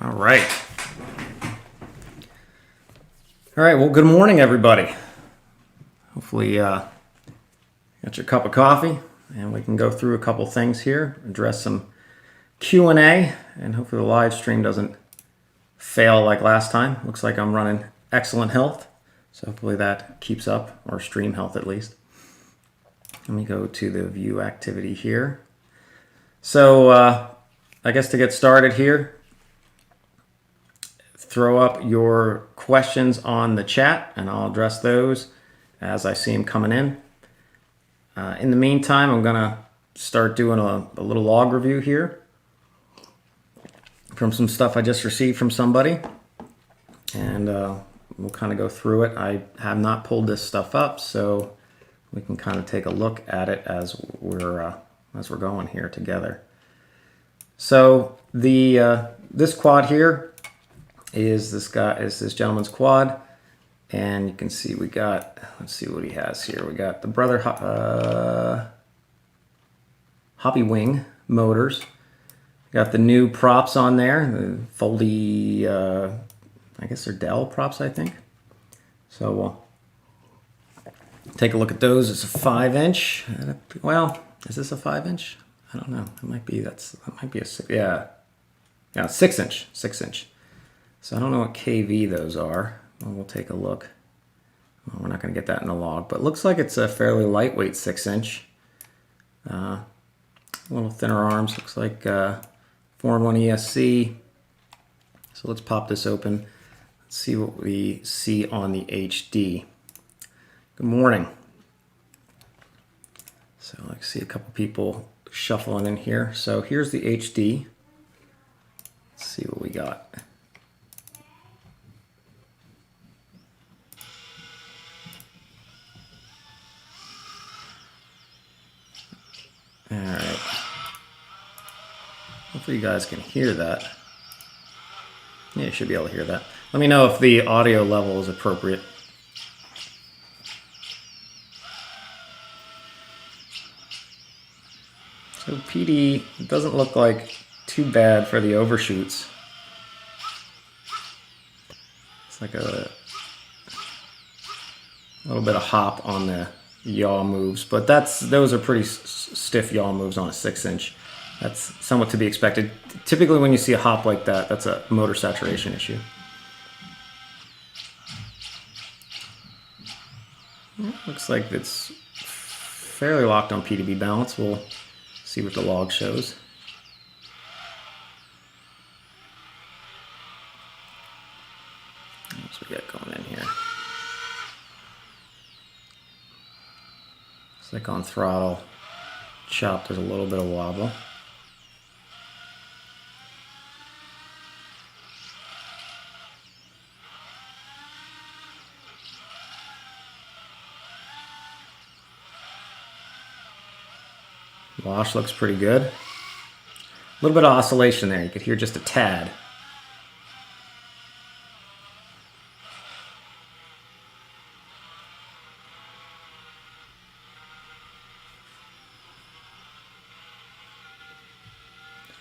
All right. All right, well, good morning, everybody. Hopefully got your cup of coffee, and we can go through a couple things here, address some Q&A, and hopefully the live stream doesn't fail like last time. Looks like I'm running excellent health, so hopefully that keeps up, or stream health at least. Let me go to the view activity here. So I guess to get started here, throw up your questions on the chat and I'll address those as I see them coming in. In the meantime, I'm going to start doing a little log review here from some stuff I just received from somebody. And we'll kind of go through it. I have not pulled this stuff up, so we can kind of take a look at it as we're going here together. So the this quad here is this gentleman's quad, and you can see we got, let's see what he has here. We got the Brother Hoppy Wing motors. Got the new props on there, the foldy, I guess they're Dell props, I think. So we'll take a look at those. It's a 5-inch. Well, is this a 5-inch? I don't know. It might be. That might be a 6-inch. 6-inch. So I don't know what KV those are. Well, we'll take a look. Well, we're not going to get that in the log, but it looks like it's a fairly lightweight 6-inch. A little thinner arms. Looks like 4-in-1 ESC. So let's pop this open. Let's see what we see on the HD. Good morning. So I see a couple people shuffling in here. So here's the HD. Let's see what we got. All right. Hopefully you guys can hear that. Yeah, you should be able to hear that. Let me know if the audio level is appropriate. So PD doesn't look like too bad for the overshoots. It's like a little bit of hop on the yaw moves, but those are pretty stiff yaw moves on a 6-inch. That's somewhat to be expected. Typically when you see a hop like that, that's a motor saturation issue. Looks like it's fairly locked on PDB balance. We'll see what the log shows. What we got going in here? It's like on throttle chop, there's a little bit of wobble. Wash looks pretty good. A little bit of oscillation there. You could hear just a tad.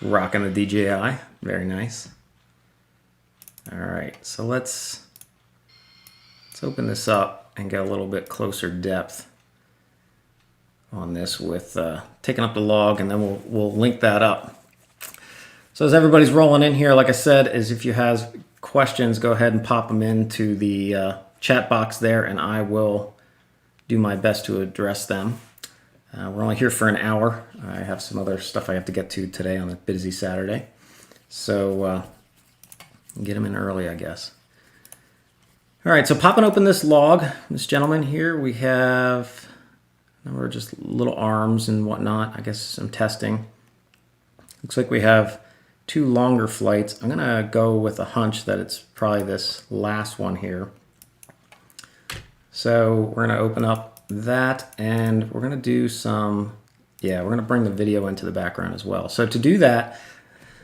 Rocking the DJI. Very nice. All right, so let's open this up and get a little bit closer depth on this with taking up the log, and then we'll link that up. So as everybody's rolling in here, like I said, is if you have questions, go ahead and pop them into the chat box there, and I will do my best to address them. We're only here for an hour. I have some other stuff I have to get to today on a busy Saturday. So get them in early, I guess. All right, so popping open this log, this gentleman here, we have a number of just little arms and whatnot. I guess some testing. Looks like we have 2 longer flights. I'm gonna go with a hunch that it's probably this last one here. So we're gonna open up that, and we're gonna do some, we're gonna bring the video into the background as well. So to do that,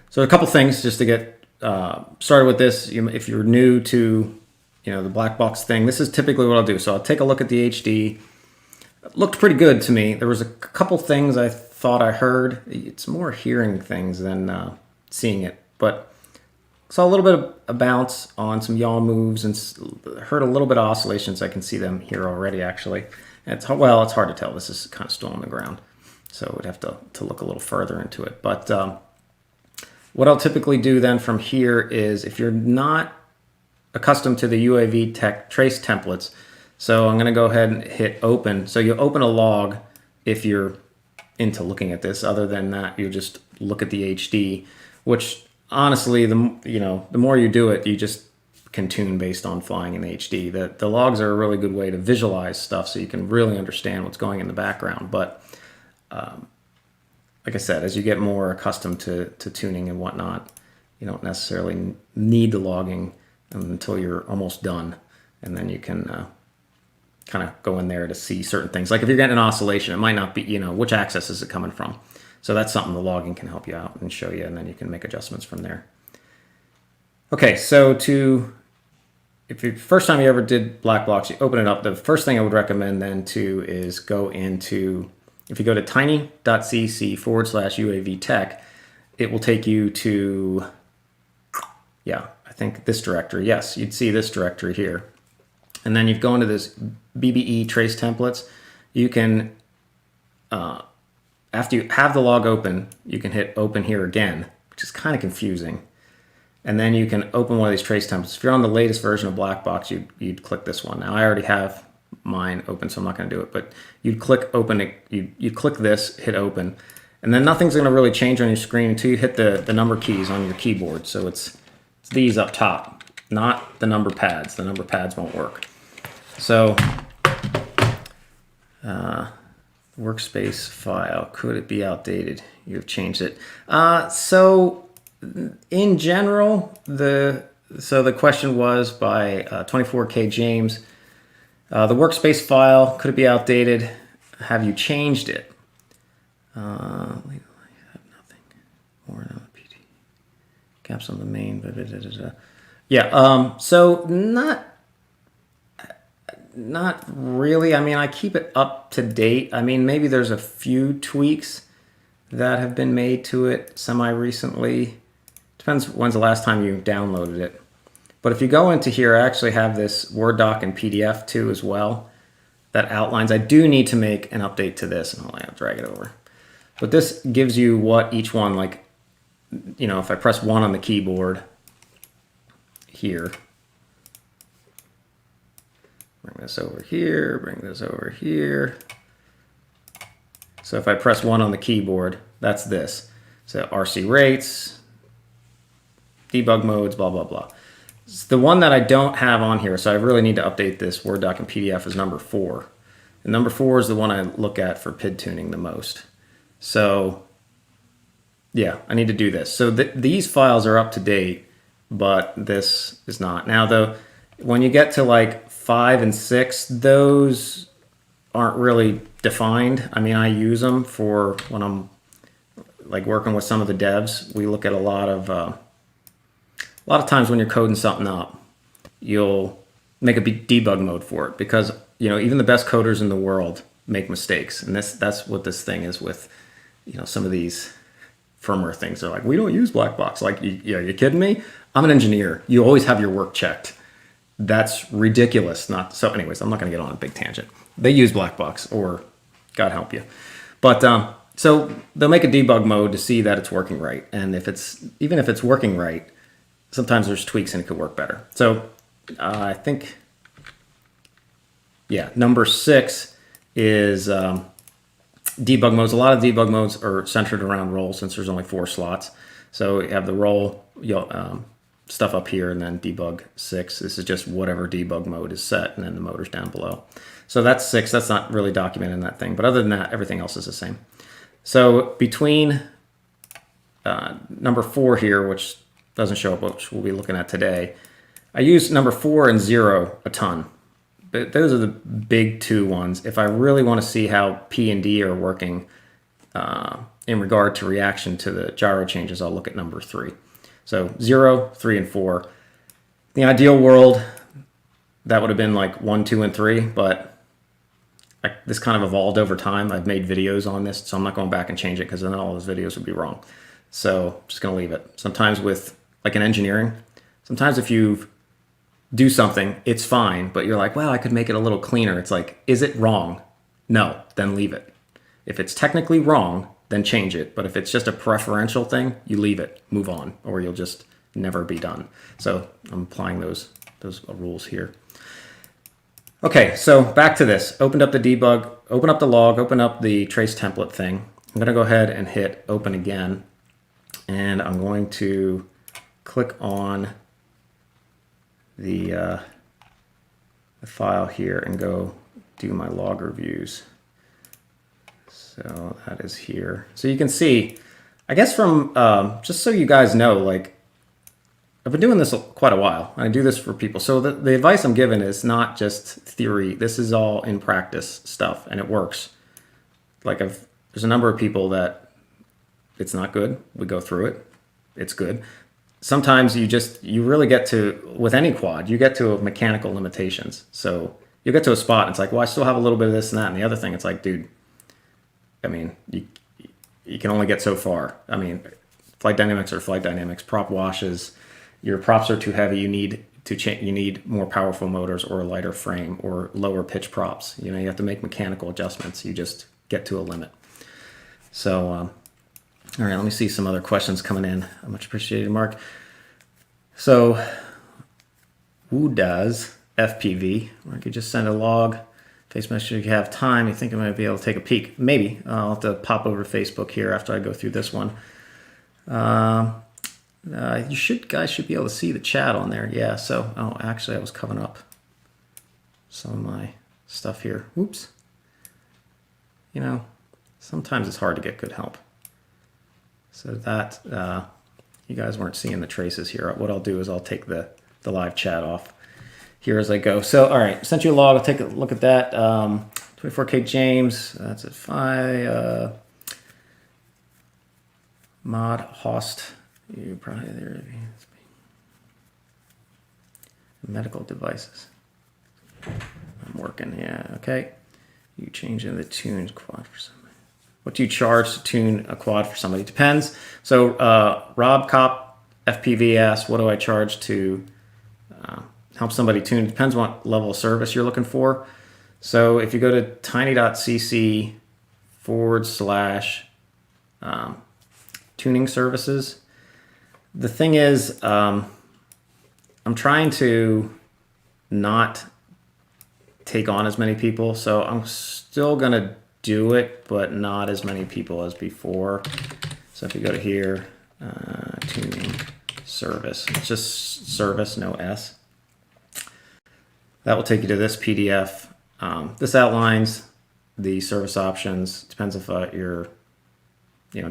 so a couple things just to get started with this. If you're new to the black box thing, this is typically what I'll do. So I'll take a look at the HD. It looked pretty good to me. There was a couple things I thought I heard. It's more hearing things than seeing it, but saw a little bit of a bounce on some yaw moves and heard a little bit of oscillations. I can see them here already, actually. And it's hard to tell. This is kind of still on the ground, so we'd have to look a little further into it. But what I'll typically do then from here is, if you're not accustomed to the UAV tech trace templates, so I'm going to go ahead and hit open. So you open a log if you're into looking at this. Other than that, you just look at the HD, which honestly, the more you do it, you just can tune based on flying in HD. The logs are a really good way to visualize stuff so you can really understand what's going in the background. But like I said, as you get more accustomed to tuning and whatnot, you don't necessarily need the logging until you're almost done. And then you can kind of go in there to see certain things. Like if you're getting an oscillation, it might not be, which axis is it coming from? So that's something the logging can help you out and show you, and then you can make adjustments from there. Okay, so if you first time you ever did black box, you open it up. The first thing I would recommend then too is go into, if you go to tiny.cc/UAV tech, it will take you to, yeah, I think this directory. Yes, you'd see this directory here. And then you go into this BBE trace templates. You can, after you have the log open, you can hit open here again, which is kind of confusing. And then you can open one of these trace templates. If you're on the latest version of Blackbox, you'd click this one. Now I already have mine open, so I'm not going to do it. But you'd click open. You'd click this, hit open, and then nothing's going to really change on your screen until you hit the number keys on your keyboard. So it's these up top, not the number pads. The number pads won't work. So workspace file, could it be outdated? You've changed it. So in general, the question was by 24K James, the workspace file, could it be outdated? Have you changed it? Nothing more than a PD. Caps on the main. Yeah. So not really. I mean, I keep it up to date. I mean, maybe there's a few tweaks that have been made to it semi-recently. Depends when's the last time you downloaded it. But if you go into here, I actually have this Word doc and PDF too as well that outlines. I do need to make an update to this, and I'll drag it over. But this gives you what each one, like, if I press 1 on the keyboard here, bring this over here, bring this over here. So if I press 1 on the keyboard, that's this. So RC rates, debug modes, blah, blah, blah. The one that I don't have on here, so I really need to update this Word doc and PDF, is number 4. And number 4 is the one I look at for PID tuning the most. So yeah, I need to do this. So these files are up to date, but this is not. Now though, when you get to like 5 and 6, those aren't really defined. I mean, I use them for when I'm like working with some of the devs. We look at a lot of times when you're coding something up, you'll make a debug mode for it, because even the best coders in the world make mistakes, and that's what this thing is with some of these firmware things. They're like, we don't use black box. Like, are you kidding me? I'm an engineer. You always have your work checked. That's ridiculous. So anyways, I'm not going to get on a big tangent. They use black box, or God help you. But so they'll make a debug mode to see that it's working right, and even if it's working right, sometimes there's tweaks and it could work better. So I think, yeah, number 6 is debug modes. A lot of debug modes are centered around roll, since there's only 4 slots. So you have the roll stuff up here, and then debug 6. This is just whatever debug mode is set, and then the motor's down below. So that's 6. That's not really documented in that thing. But other than that, everything else is the same. So between number 4 here, which doesn't show up, which we'll be looking at today, I use number 4 and 0 a ton. But those are the big 2 ones. If I really want to see how P and D are working in regard to reaction to the gyro changes, I'll look at number 3. So 0, 3, and 4. The ideal world, that would have been like 1, 2, and 3, but this kind of evolved over time. I've made videos on this, so I'm not going back and change it, because then all those videos would be wrong. So I'm just going to leave it. Sometimes with like in engineering, sometimes if you do something, it's fine, but you're like, well, I could make it a little cleaner. It's like, is it wrong? No, then leave it. If it's technically wrong, then change it. But if it's just a preferential thing, you leave it, move on, or you'll just never be done. So I'm applying those rules here. Okay, so back to this. Opened up the debug, open up the log, open up the trace template thing. I'm gonna go ahead and hit open again. And I'm going to click on the file here and go do my log reviews. So that is here. So you can see, I guess from, just so you guys know, like, I've been doing this quite a while. I do this for people. So the advice I'm giving is not just theory. This is all in practice stuff, and it works. Like, there's a number of people that it's not good. We go through it. It's good. Sometimes you really get to, with any quad, you get to mechanical limitations. So you get to a spot and it's like, well, I still have a little bit of this and that and the other thing. It's like, dude, I mean, you can only get so far. I mean, flight dynamics are flight dynamics. Prop washes, your props are too heavy. You need more powerful motors or a lighter frame or lower pitch props. You know, you have to make mechanical adjustments. You just get to a limit. So, all right, let me see some other questions coming in. Much appreciated, Mark. So, who does FPV? Or I could just send a log. Facebook message if you have time. You think I might be able to take a peek? Maybe. I'll have to pop over to Facebook here after I go through this one. Guys should be able to see the chat on there. Yeah, so, oh, actually I was covering up some of my stuff here. Oops. You know, sometimes it's hard to get good help. So that, you guys weren't seeing the traces here. What I'll do is I'll take the live chat off here as I go. So, all right, sent you a log. I'll take a look at that. 24K James, that's at 5. Mod host, you probably there. Medical devices. I'm working, yeah, okay. You changing the tunes quad for somebody. What do you charge to tune a quad for somebody? Depends. So Rob Cop FPV asks, what do I charge to help somebody tune? It depends what level of service you're looking for. So if you go to tiny.cc / tuning services, the thing is, I'm trying to not take on as many people. So I'm still going to do it, but not as many people as before. So if you go to here, tuning service, it's just service, no S. That will take you to this PDF. This outlines the service options. Depends if you're,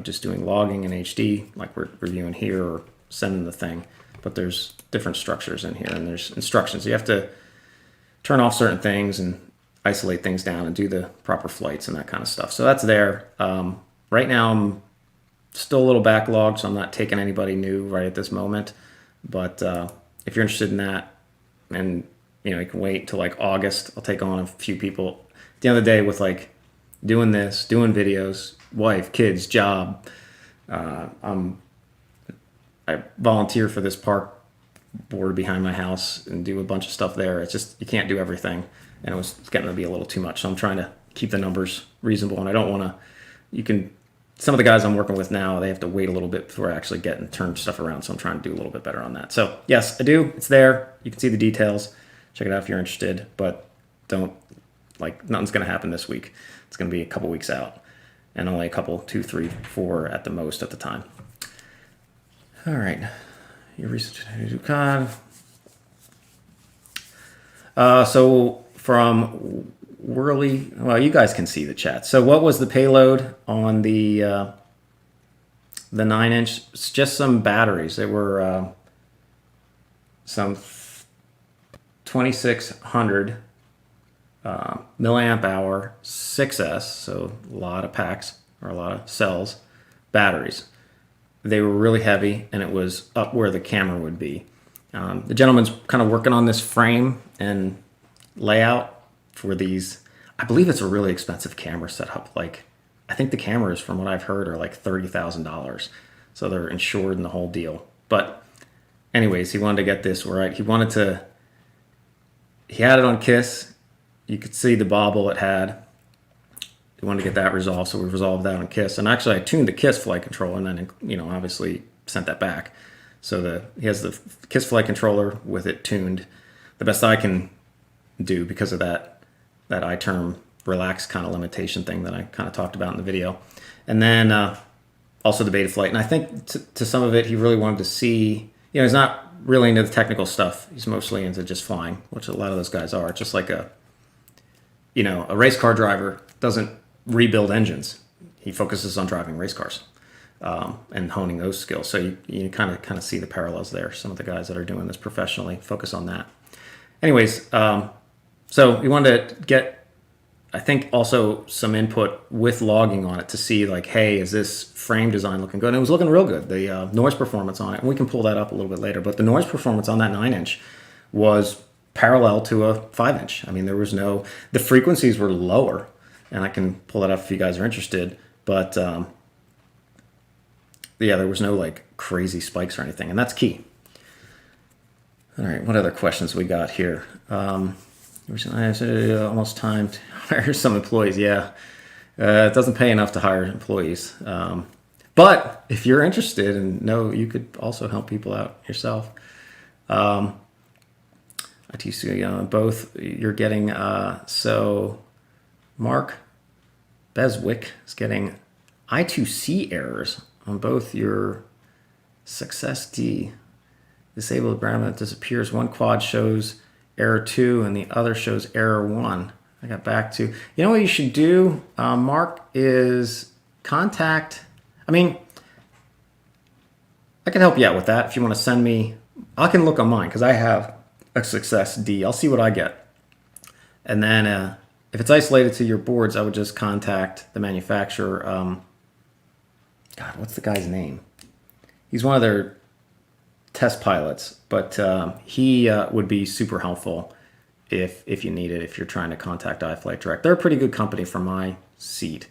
just doing logging in HD, like we're reviewing here, or sending the thing. But there's different structures in here, and there's instructions. You have to turn off certain things and isolate things down and do the proper flights and that kind of stuff. So that's there. Right now I'm still a little backlogged, so I'm not taking anybody new right at this moment. But if you're interested in that, and you can wait till like August, I'll take on a few people. At the end of the day, with like doing this, doing videos, wife, kids, job, I volunteer for this park board behind my house and do a bunch of stuff there. It's just, you can't do everything, and it's getting to be a little too much. So I'm trying to keep the numbers reasonable, and I don't want to, some of the guys I'm working with now, they have to wait a little bit before I actually get and turn stuff around. So I'm trying to do a little bit better on that. So yes, I do. It's there. You can see the details. Check it out if you're interested, but nothing's going to happen this week. It's going to be a couple weeks out, and only a couple, 2, 3, 4 at the most at the time. All right. Your research cod. So from Whirly, well, you guys can see the chat. So what was the payload on the 9-inch? It's just some batteries. They were some 2600 milliamp hour 6S, so a lot of packs or a lot of cells, batteries. They were really heavy, and it was up where the camera would be. The gentleman's kind of working on this frame and layout for these. I believe it's a really expensive camera setup. Like, I think the cameras, from what I've heard, are like $30,000. So they're insured in the whole deal. But anyways, he wanted to get this right. He had it on KISS. You could see the bobble it had. He wanted to get that resolved, so we resolved that on KISS. And actually, I tuned the KISS flight controller and then, obviously sent that back. So he has the KISS flight controller with it tuned. The best I can do because of that iTerm relax kind of limitation thing that I kind of talked about in the video. And then also the Betaflight. And I think to some of it, he really wanted to see, he's not really into the technical stuff. He's mostly into just flying, which a lot of those guys are. Just like a race car driver doesn't rebuild engines. He focuses on driving race cars and honing those skills. So you kind of see the parallels there. Some of the guys that are doing this professionally focus on that. Anyways, so we wanted to get, I think, also some input with logging on it to see like, hey, is this frame design looking good? And it was looking real good. The noise performance on it, and we can pull that up a little bit later, but the noise performance on that 9-inch was parallel to a 5-inch. I mean, the frequencies were lower, and I can pull that up if you guys are interested, but yeah, there was no like crazy spikes or anything, and that's key. All right, what other questions we got here? I said almost time to hire some employees. Yeah, it doesn't pay enough to hire employees. But if you're interested and you could also help people out yourself. I2c, both you're getting, so Mark Beswick is getting I2c errors on both your Success D. Disabled brand that disappears. One quad shows error 2 and the other shows error 1. I got back to, what you should do, Mark, is contact, I can help you out with that if you want to send me, I can look on mine because I have a Success D. I'll see what I get. And then if it's isolated to your boards, I would just contact the manufacturer. God, what's the guy's name? He's one of their test pilots, but he would be super helpful if you need it, if you're trying to contact iFlight Direct. They're a pretty good company for my seat.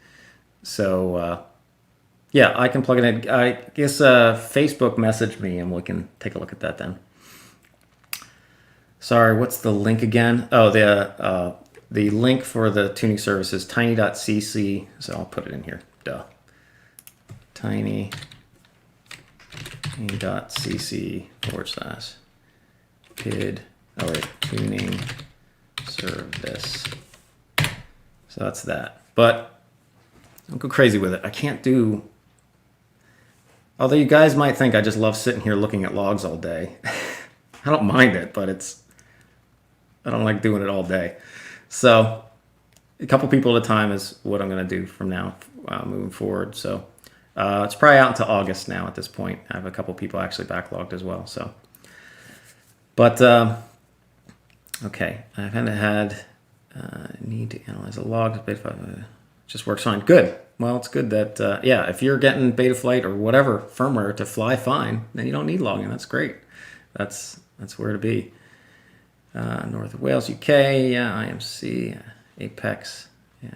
So yeah, I can plug it in. I guess Facebook message me and we can take a look at that then. Sorry, what's the link again? Oh, the link for the tuning service is tiny.cc. So I'll put it in here. Duh. Tiny.cc /PID tuning service. So that's that. But don't go crazy with it. I can't do, although you guys might think I just love sitting here looking at logs all day. I don't mind it, but I don't like doing it all day. So a couple people at a time is what I'm going to do from now moving forward. So it's probably out until August now at this point. I have a couple people actually backlogged as well. So, but okay, I kind of had need to analyze a log. Just works fine. Good. Well, it's good that yeah, if you're getting Betaflight or whatever firmware to fly fine, then you don't need logging. That's great. That's where to be. North of Wales, UK. Yeah, I2c, Apex. Yeah,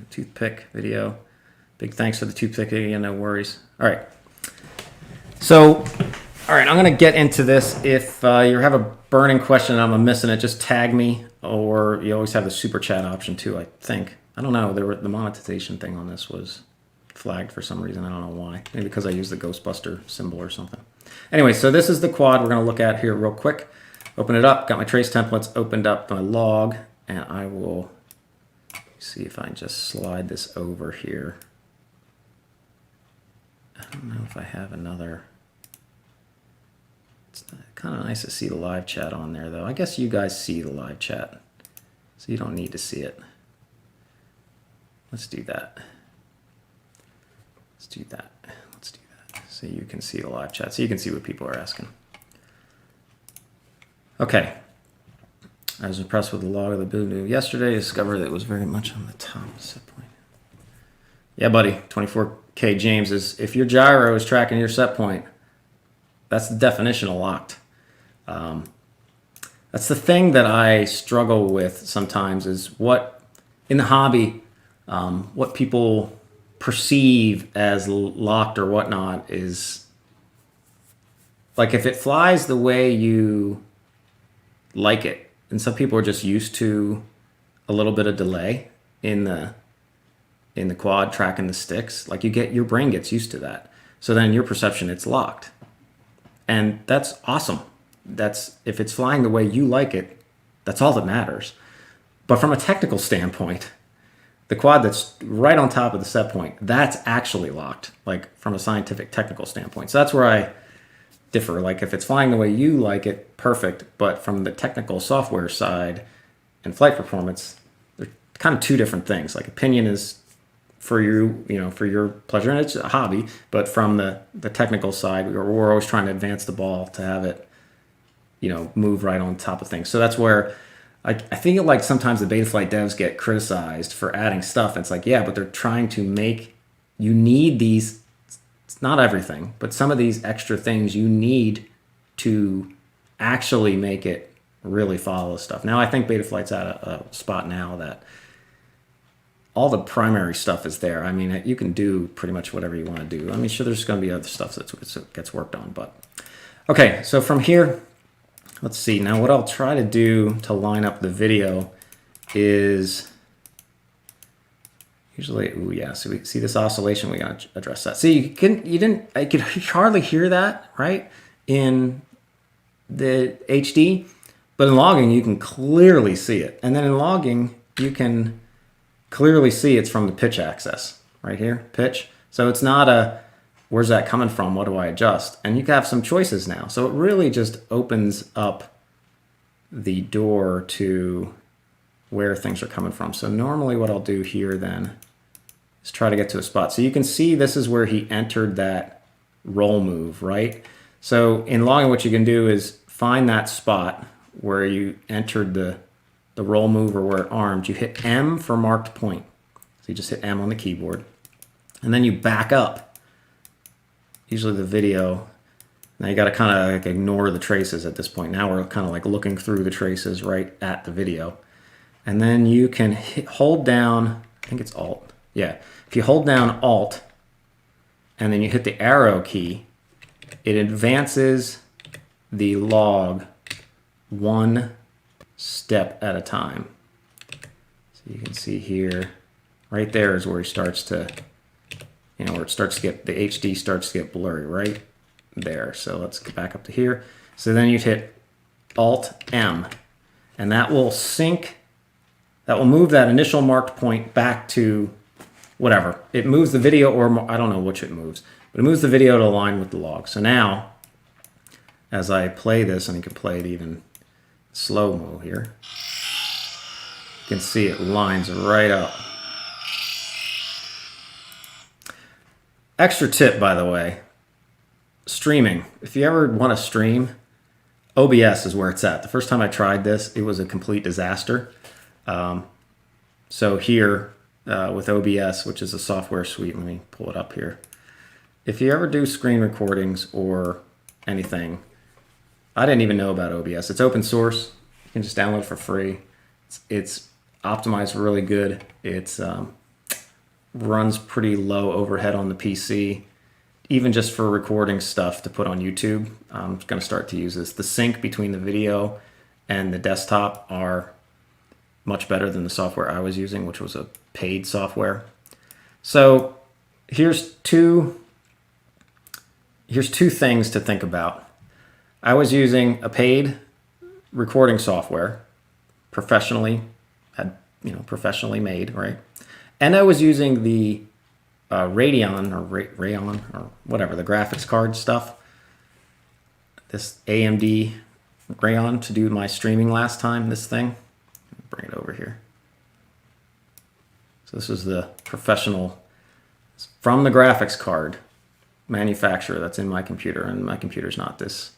toothpick video. Big thanks for the toothpick. Yeah, no worries. All right. So, all right, I'm going to get into this. If you have a burning question and I'm missing it, just tag me, or you always have the super chat option too, I think. I don't know. The monetization thing on this was flagged for some reason. I don't know why. Maybe because I used the Ghostbuster symbol or something. Anyway, so this is the quad we're going to look at here real quick. Open it up. Got my trace templates opened up, my log, and I will see if I can just slide this over here. I don't know if I have another. It's kind of nice to see the live chat on there, though. I guess you guys see the live chat, so you don't need to see it. Let's do that. Let's do that. Let's do that. So you can see the live chat, so you can see what people are asking. Okay. I was impressed with the log of the build yesterday. Discovered that it was very much on the top of the set point. Yeah, buddy. 24K James is, if your gyro is tracking your set point, that's the definition of locked. That's the thing that I struggle with sometimes is what, in the hobby, what people perceive as locked or whatnot is like if it flies the way you like it, and some people are just used to a little bit of delay in the quad tracking the sticks, like your brain gets used to that. So then your perception, it's locked. And that's awesome. That's, if it's flying the way you like it, that's all that matters. But from a technical standpoint, the quad that's right on top of the set point, that's actually locked, like from a scientific technical standpoint. So that's where I differ. Like if it's flying the way you like it, perfect. But from the technical software side and flight performance, they're kind of two different things. Like opinion is for you, for your pleasure, and it's a hobby. But from the technical side, we're always trying to advance the ball to have it, move right on top of things. So that's where I think like sometimes the Betaflight devs get criticized for adding stuff. It's like, yeah, but they're trying to make, you need these, it's not everything, but some of these extra things you need to actually make it really follow stuff. Now I think Betaflight's at a spot now that all the primary stuff is there. I mean, you can do pretty much whatever you want to do. I mean, sure, there's going to be other stuff that gets worked on, but okay. So from here, let's see. Now what I'll try to do to line up the video is usually, so we see this oscillation, we got to address that. See, I could hardly hear that, right, in the HD, but in logging, you can clearly see it. And then in logging, you can clearly see it's from the pitch axis right here, pitch. So it's not a, where's that coming from? What do I adjust? And you can have some choices now. So it really just opens up the door to where things are coming from. So normally what I'll do here then is try to get to a spot. So you can see this is where he entered that roll move, right? So in logging, what you can do is find that spot where you entered the roll move or where it armed. You hit M for marked point. So you just hit M on the keyboard. And then you back up. Usually the video, now you got to kind of like ignore the traces at this point. Now we're kind of like looking through the traces right at the video. And then you can hold down, I think it's Alt. Yeah, if you hold down Alt and then you hit the arrow key, it advances the log one step at a time. So you can see here, right there is where he starts to, where it starts to get, the HD starts to get blurry right there. So let's get back up to here. So then you hit Alt M, and that will sync, that will move that initial marked point back to whatever. It moves the video, or I don't know which it moves, but it moves the video to align with the log. So now, as I play this, and you can play it even slow-mo here, you can see it lines right up. Extra tip, by the way, streaming. If you ever want to stream, OBS is where it's at. The first time I tried this, it was a complete disaster. So here, with OBS, which is a software suite, let me pull it up here. If you ever do screen recordings or anything, I didn't even know about OBS. It's open source. You can just download it for free. It's optimized really good. It's runs pretty low overhead on the PC, even just for recording stuff to put on YouTube. I'm going to start to use this. The sync between the video and the desktop are much better than the software I was using, which was a paid software. So here's two things to think about. I was using a paid recording software, professionally made, right? And I was using the Radeon or whatever, the graphics card stuff, this AMD Radeon to do my streaming last time, this thing. Bring it over here. So this is the professional, from the graphics card manufacturer that's in my computer, and my computer's not this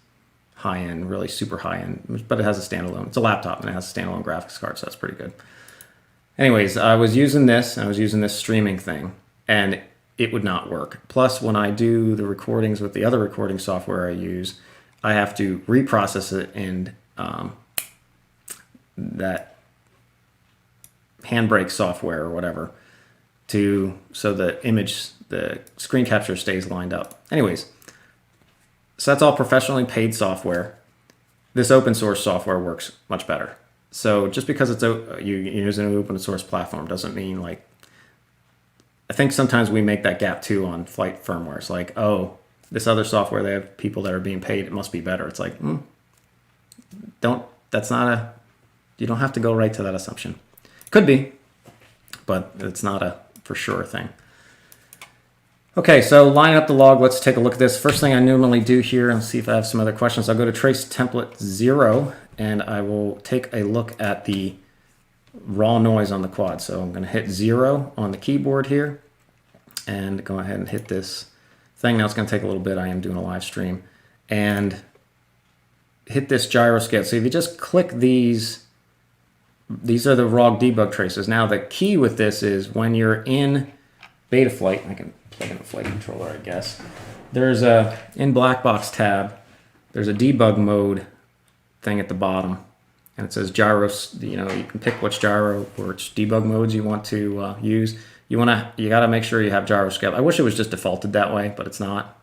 high-end, really super high-end, but it has a standalone. It's a laptop and it has a standalone graphics card, so that's pretty good. Anyways, I was using this, and I was using this streaming thing, and it would not work. Plus, when I do the recordings with the other recording software I use, I have to reprocess it in that Handbrake software or whatever, so the image, the screen capture stays lined up. Anyways, So that's all professionally paid software. This open source software works much better. So just because you're using an open source platform doesn't mean like, I think sometimes we make that gap too on flight firmware. It's like, oh, this other software, they have people that are being paid, it must be better. It's like, you don't have to go right to that assumption. Could be, but it's not a for sure thing. Okay, so lining up the log, let's take a look at this. First thing I normally do here, and see if I have some other questions. I'll go to trace template 0, and I will take a look at the raw noise on the quad. So I'm going to hit 0 on the keyboard here, and go ahead and hit this thing. Now it's going to take a little bit. I am doing a live stream, and hit this gyro scale. So if you just click these are the raw debug traces. Now the key with this is when you're in beta flight, I can plug in a flight controller, I guess. There's in black box tab, there's a debug mode thing at the bottom, and it says gyros. You can pick which gyro or which debug modes you want to use. You gotta make sure you have gyro scale. I wish it was just defaulted that way, but it's not.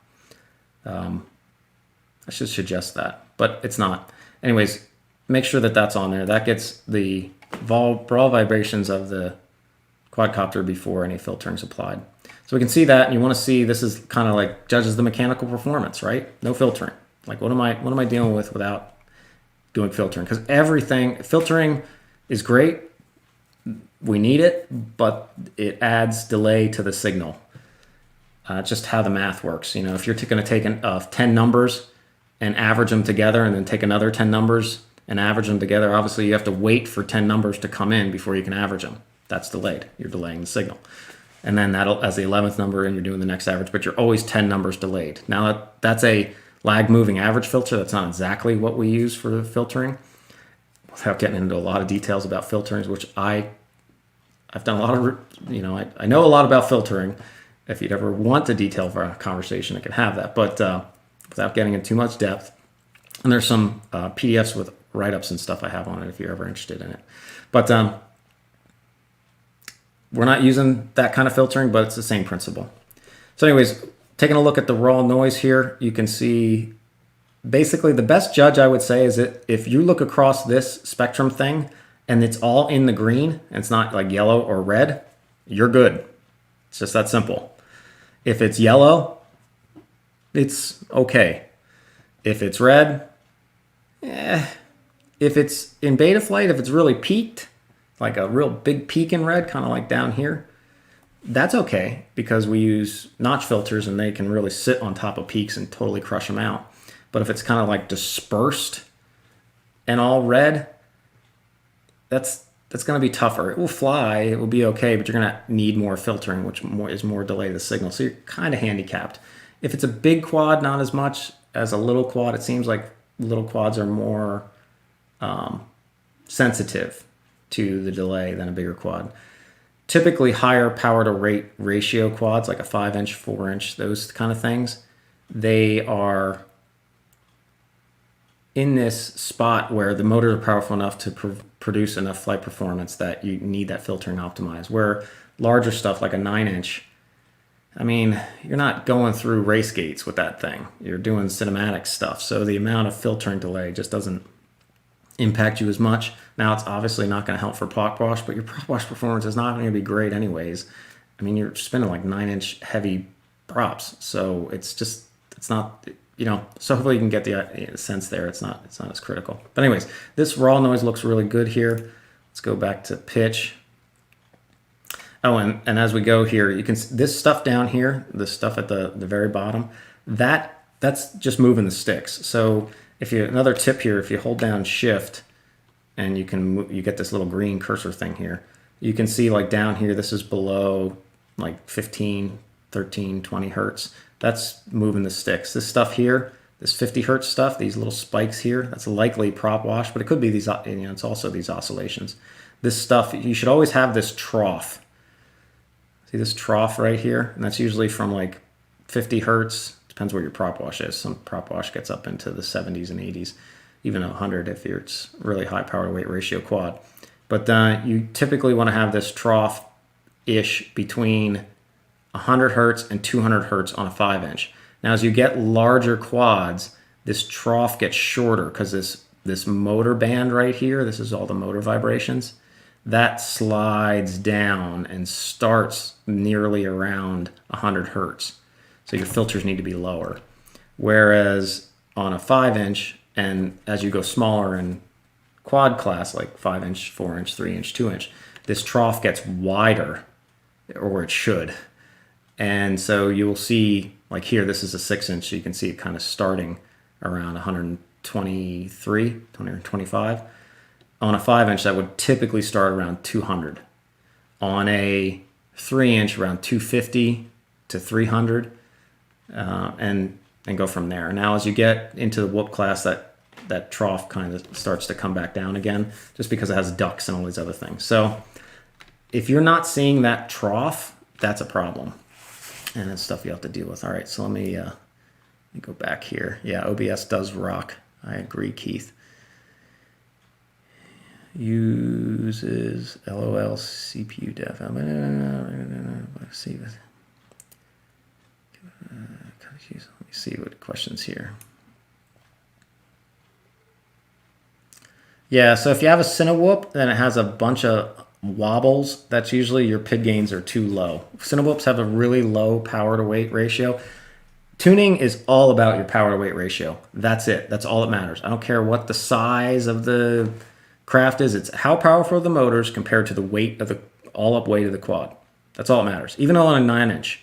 I should suggest that, but it's not. Anyways, make sure that that's on there. That gets the raw vibrations of the quadcopter before any filtering is applied. So we can see that, and you want to see this is kind of like judges the mechanical performance, right? No filtering. Like what am I dealing with without doing filtering? Because filtering is great. We need it, but it adds delay to the signal. Just how the math works. If you're going to take 10 numbers and average them together, and then take another 10 numbers and average them together, obviously you have to wait for 10 numbers to come in before you can average them. That's delayed. You're delaying the signal. And then that'll, as the 11th number, and you're doing the next average, but you're always 10 numbers delayed. Now that's a lag moving average filter. That's not exactly what we use for filtering, without getting into a lot of details about filtering, which I've done a lot of, I know a lot about filtering. If you'd ever want the detail for a conversation, I can have that, but without getting into too much depth. And there's some PDFs with write-ups and stuff I have on it if you're ever interested in it. But we're not using that kind of filtering, but it's the same principle. So anyways, taking a look at the raw noise here, you can see basically the best judge I would say is that if you look across this spectrum thing and it's all in the green and it's not like yellow or red, you're good. It's just that simple. If it's yellow, it's okay. If it's red, if it's in beta flight, if it's really peaked, like a real big peak in red, kind of like down here, that's okay because we use notch filters and they can really sit on top of peaks and totally crush them out. But if it's kind of like dispersed and all red, that's going to be tougher. It will fly, it will be okay, but you're going to need more filtering, which is more delay the signal. So you're kind of handicapped. If it's a big quad, not as much as a little quad. It seems like little quads are more sensitive to the delay than a bigger quad. Typically higher power to rate ratio quads, like a 5-inch, 4-inch, those kind of things, they are in this spot where the motors are powerful enough to produce enough flight performance that you need that filtering optimized. Where larger stuff like a 9-inch, I mean, you're not going through race gates with that thing. You're doing cinematic stuff. So the amount of filtering delay just doesn't impact you as much. Now, it's obviously not going to help for prop wash, but your prop wash performance is not going to be great anyways. I mean, you're spinning like 9-inch heavy props. So it's not, so hopefully you can get the sense there. It's not as critical. But anyways, this raw noise looks really good here. Let's go back to pitch. Oh, and as we go here, you can see this stuff down here, this stuff at the very bottom, that's just moving the sticks. So another tip here, if you hold down shift and you get this little green cursor thing here, you can see like down here, this is below like 15, 13, 20 hertz. That's moving the sticks. This stuff here, this 50 hertz stuff, these little spikes here, that's likely prop wash, but it could be these, it's also these oscillations. This stuff, you should always have this trough. See this trough right here? And that's usually from like 50 hertz. Depends where your prop wash is. Some prop wash gets up into the 70s and 80s, even 100 if it's really high power to weight ratio quad. But you typically want to have this trough-ish between 100 hertz and 200 hertz on a 5-inch. Now, as you get larger quads, this trough gets shorter because this motor band right here, this is all the motor vibrations, that slides down and starts nearly around 100 hertz. So your filters need to be lower. Whereas on a 5-inch, and as you go smaller in quad class, like 5-inch, 4-inch, 3-inch, 2-inch, this trough gets wider, or it should. And so you'll see, like here, this is a 6-inch, so you can see it kind of starting around 123, 125. On a 5-inch, that would typically start around 200. On a 3-inch, around 250 to 300, and go from there. Now, as you get into the whoop class, that trough kind of starts to come back down again, just because it has ducts and all these other things. So if you're not seeing that trough, that's a problem. And it's stuff you have to deal with. All right, so let me go back here. Yeah, OBS does rock. I agree, Keith. Uses LOL CPU dev. Let's see. Let me see what questions here. Yeah, so if you have a Cinewhoop, then it has a bunch of wobbles. That's usually your PID gains are too low. Cinewhoops have a really low power to weight ratio. Tuning is all about your power to weight ratio. That's it. That's all that matters. I don't care what the size of the craft is. It's how powerful are the motors compared to the weight of the all-up weight of the quad. That's all that matters. Even though on a 9-inch,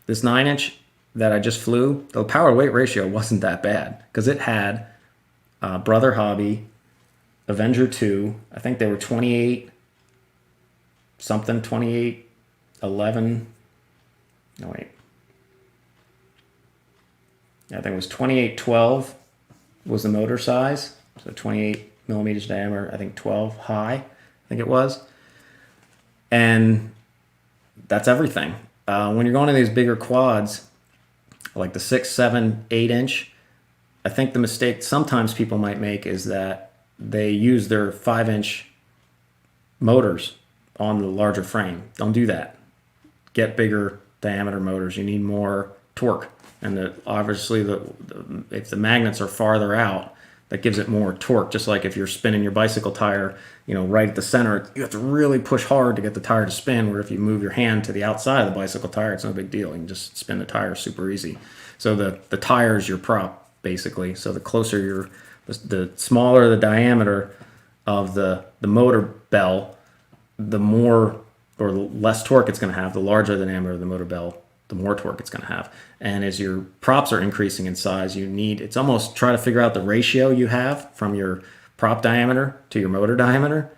this 9-inch that I just flew, the power to weight ratio wasn't that bad because it had Brother Hobby, Avenger 2. I think they were 28 something, 28, 11. No, wait. I think it was 2812 was the motor size. So 28 millimeters diameter, I think 12 high, I think it was. And that's everything. When you're going to these bigger quads, like the 6, 7, 8-inch, I think the mistake sometimes people might make is that they use their 5-inch motors on the larger frame. Don't do that. Get bigger diameter motors. You need more torque. And obviously, if the magnets are farther out, that gives it more torque. Just like if you're spinning your bicycle tire, right at the center, you have to really push hard to get the tire to spin. Where if you move your hand to the outside of the bicycle tire, it's no big deal. You can just spin the tire super easy. So the tire is your prop, basically. So the closer the smaller the diameter of the motor bell, the more or less torque it's going to have. The larger the diameter of the motor bell, the more torque it's going to have. And as your props are increasing in size, it's almost try to figure out the ratio you have from your prop diameter to your motor diameter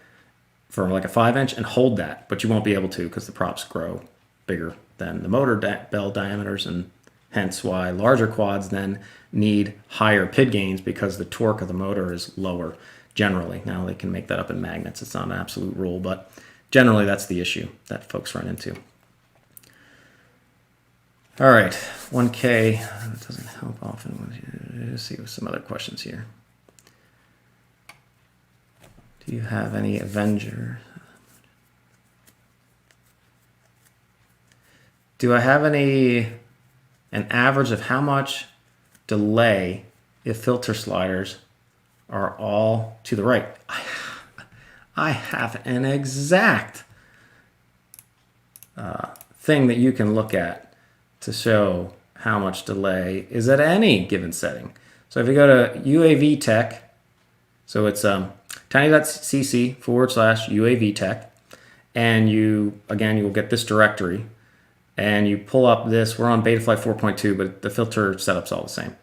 for like a 5-inch and hold that. But you won't be able to because the props grow bigger than the motor bell diameters, and hence why larger quads then need higher PID gains because the torque of the motor is lower generally. Now they can make that up in magnets. It's not an absolute rule, but generally that's the issue that folks run into. All right, 1K, that doesn't help often. Let's see some other questions here. Do you have any Avenger? Do I have an average of how much delay if filter sliders are all to the right? I have an exact thing that you can look at to show how much delay is at any given setting. So if you go to UAV Tech, so it's tiny.cc/UAV Tech, and you will get this directory, and you pull up this. We're on Betaflight 4.2, but the filter setup's all the same.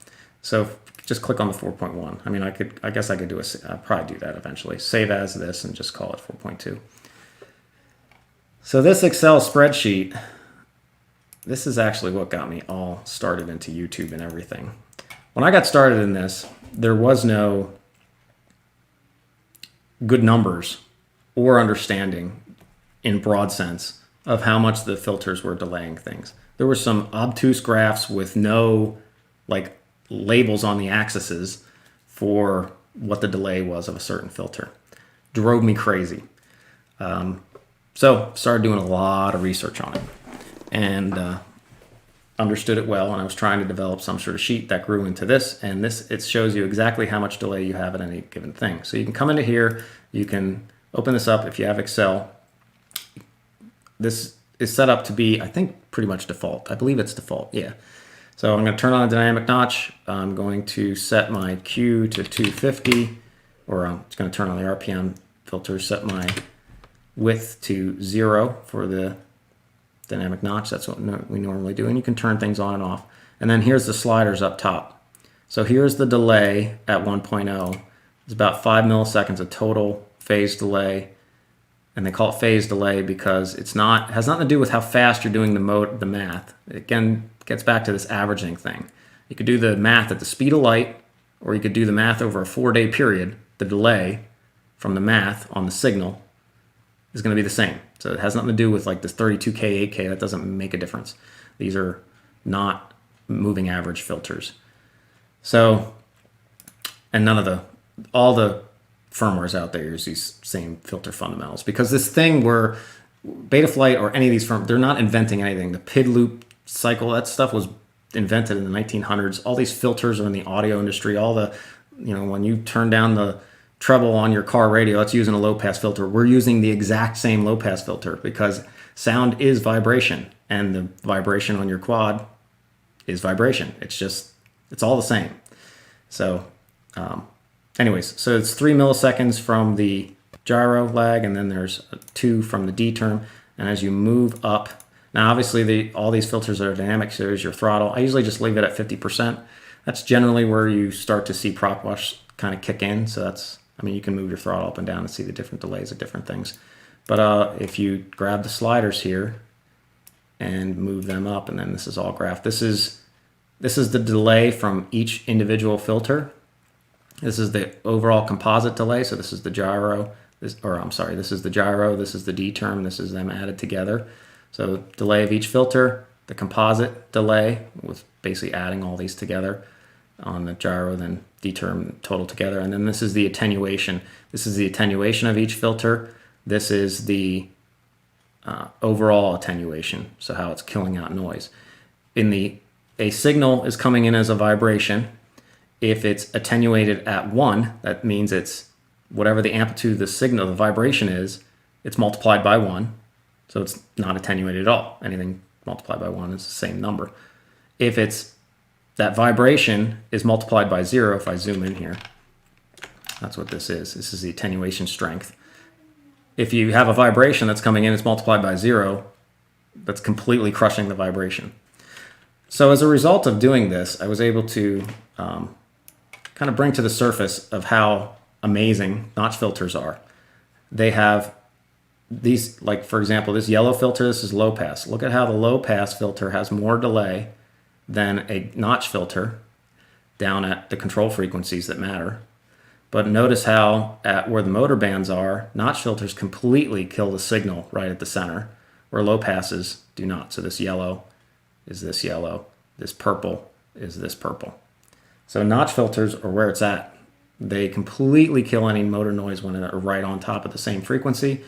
So just click on the 4.1. I mean, I guess I could probably do that eventually. Save as this and just call it 4.2. So this Excel spreadsheet, this is actually what got me all started into YouTube and everything. When I got started in this, there was no good numbers or understanding in broad sense of how much the filters were delaying things. There were some obtuse graphs with no labels on the axes for what the delay was of a certain filter. Drove me crazy. So started doing a lot of research on it. And understood it well, and I was trying to develop some sort of sheet that grew into this, and this, it shows you exactly how much delay you have at any given thing. So you can come into here, you can open this up if you have Excel. This is set up to be, I think, pretty much default. I believe it's default, yeah. So I'm going to turn on a dynamic notch. I'm going to set my Q to 250, or I'm just going to turn on the RPM filter, set my width to 0 for the dynamic notch. That's what we normally do, and you can turn things on and off. And then here's the sliders up top. So here's the delay at 1.0. It's about 5 milliseconds of total phase delay, and they call it phase delay because it has nothing to do with how fast you're doing the math. It again gets back to this averaging thing. You could do the math at the speed of light, or you could do the math over a 4-day period. The delay from the math on the signal is going to be the same. So it has nothing to do with like this 32K, 8K. That doesn't make a difference. These are not moving average filters. So, and all the firmwares out there use these same filter fundamentals, because this thing where Betaflight or any of these they're not inventing anything. The PID loop cycle, that stuff was invented in the 1900s. All these filters are in the audio industry. All the, when you turn down the treble on your car radio, it's using a low pass filter. We're using the exact same low pass filter because sound is vibration, and the vibration on your quad is vibration. It's all the same. So anyways, so it's 3 milliseconds from the gyro lag, and then there's 2 from the D term. And as you move up, now obviously all these filters are dynamic, so there's your throttle. I usually just leave it at 50%. That's generally where you start to see prop wash kind of kick in. So you can move your throttle up and down and see the different delays of different things. But if you grab the sliders here and move them up, and then this is all graphed. This is the delay from each individual filter. This is the overall composite delay. So this is the gyro. This is the gyro. This is the D term. This is them added together. So delay of each filter, the composite delay with basically adding all these together on the gyro, then D term total together. And then this is the attenuation. This is the attenuation of each filter. This is the overall attenuation, so how it's killing out noise. A signal is coming in as a vibration. If it's attenuated at 1, that means it's whatever the amplitude of the signal, the vibration is, it's multiplied by 1. So it's not attenuated at all. Anything multiplied by 1 is the same number. If that vibration is multiplied by 0, if I zoom in here, that's what this is. This is the attenuation strength. If you have a vibration that's coming in, it's multiplied by 0, that's completely crushing the vibration. So as a result of doing this, I was able to kind of bring to the surface of how amazing notch filters are. They have these, like for example, this yellow filter, this is low pass. Look at how the low pass filter has more delay than a notch filter down at the control frequencies that matter. But notice how at where the motor bands are, notch filters completely kill the signal right at the center, where low passes do not. So this yellow is this yellow, this purple is this purple. So notch filters are where it's at. They completely kill any motor noise when they're right on top of the same frequency,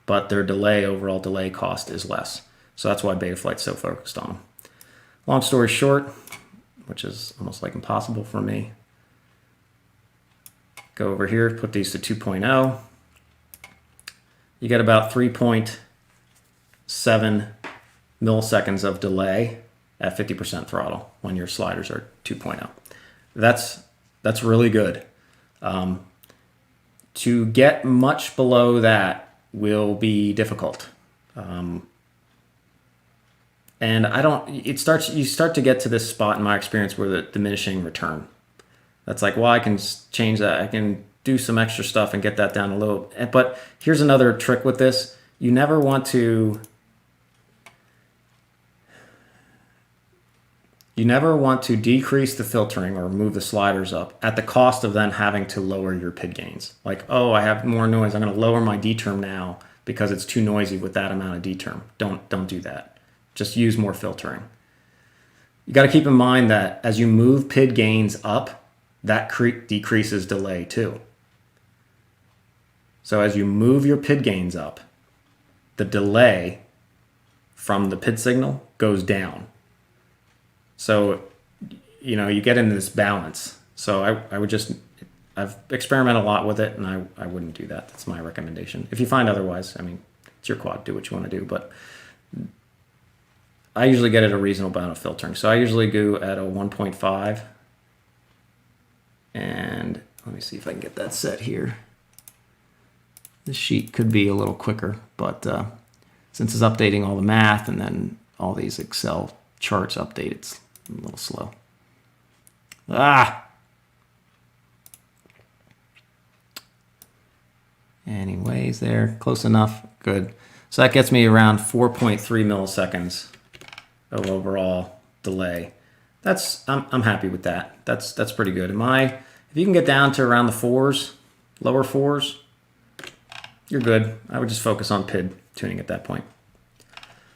but their overall delay cost is less. So that's why Betaflight's so focused on them. Long story short, which is almost like impossible for me, go over here, put these to 2.0. You get about 3.7 milliseconds of delay at 50% throttle when your sliders are 2.0. That's really good. To get much below that will be difficult. And you start to get to this spot in my experience where the diminishing return. That's like, well, I can change that. I can do some extra stuff and get that down a little. But here's another trick with this. You never want to decrease the filtering or move the sliders up at the cost of then having to lower your PID gains. Like, oh, I have more noise. I'm going to lower my D term now because it's too noisy with that amount of D term. Don't do that. Just use more filtering. You got to keep in mind that as you move PID gains up, that decreases delay too. So as you move your PID gains up, the delay from the PID signal goes down. So, you know, you get into this balance. So I would just, I've experimented a lot with it, and I wouldn't do that. That's my recommendation. If you find otherwise, I mean, it's your quad, do what you want to do, but I usually get at a reasonable amount of filtering. So I usually go at a 1.5, and let me see if I can get that set here. This sheet could be a little quicker, but since it's updating all the math and then all these Excel charts update, it's a little slow. Anyways, there, close enough, good. So that gets me around 4.3 milliseconds of overall delay. I'm happy with that. That's pretty good. If you can get down to around the fours, lower fours, you're good. I would just focus on PID tuning at that point.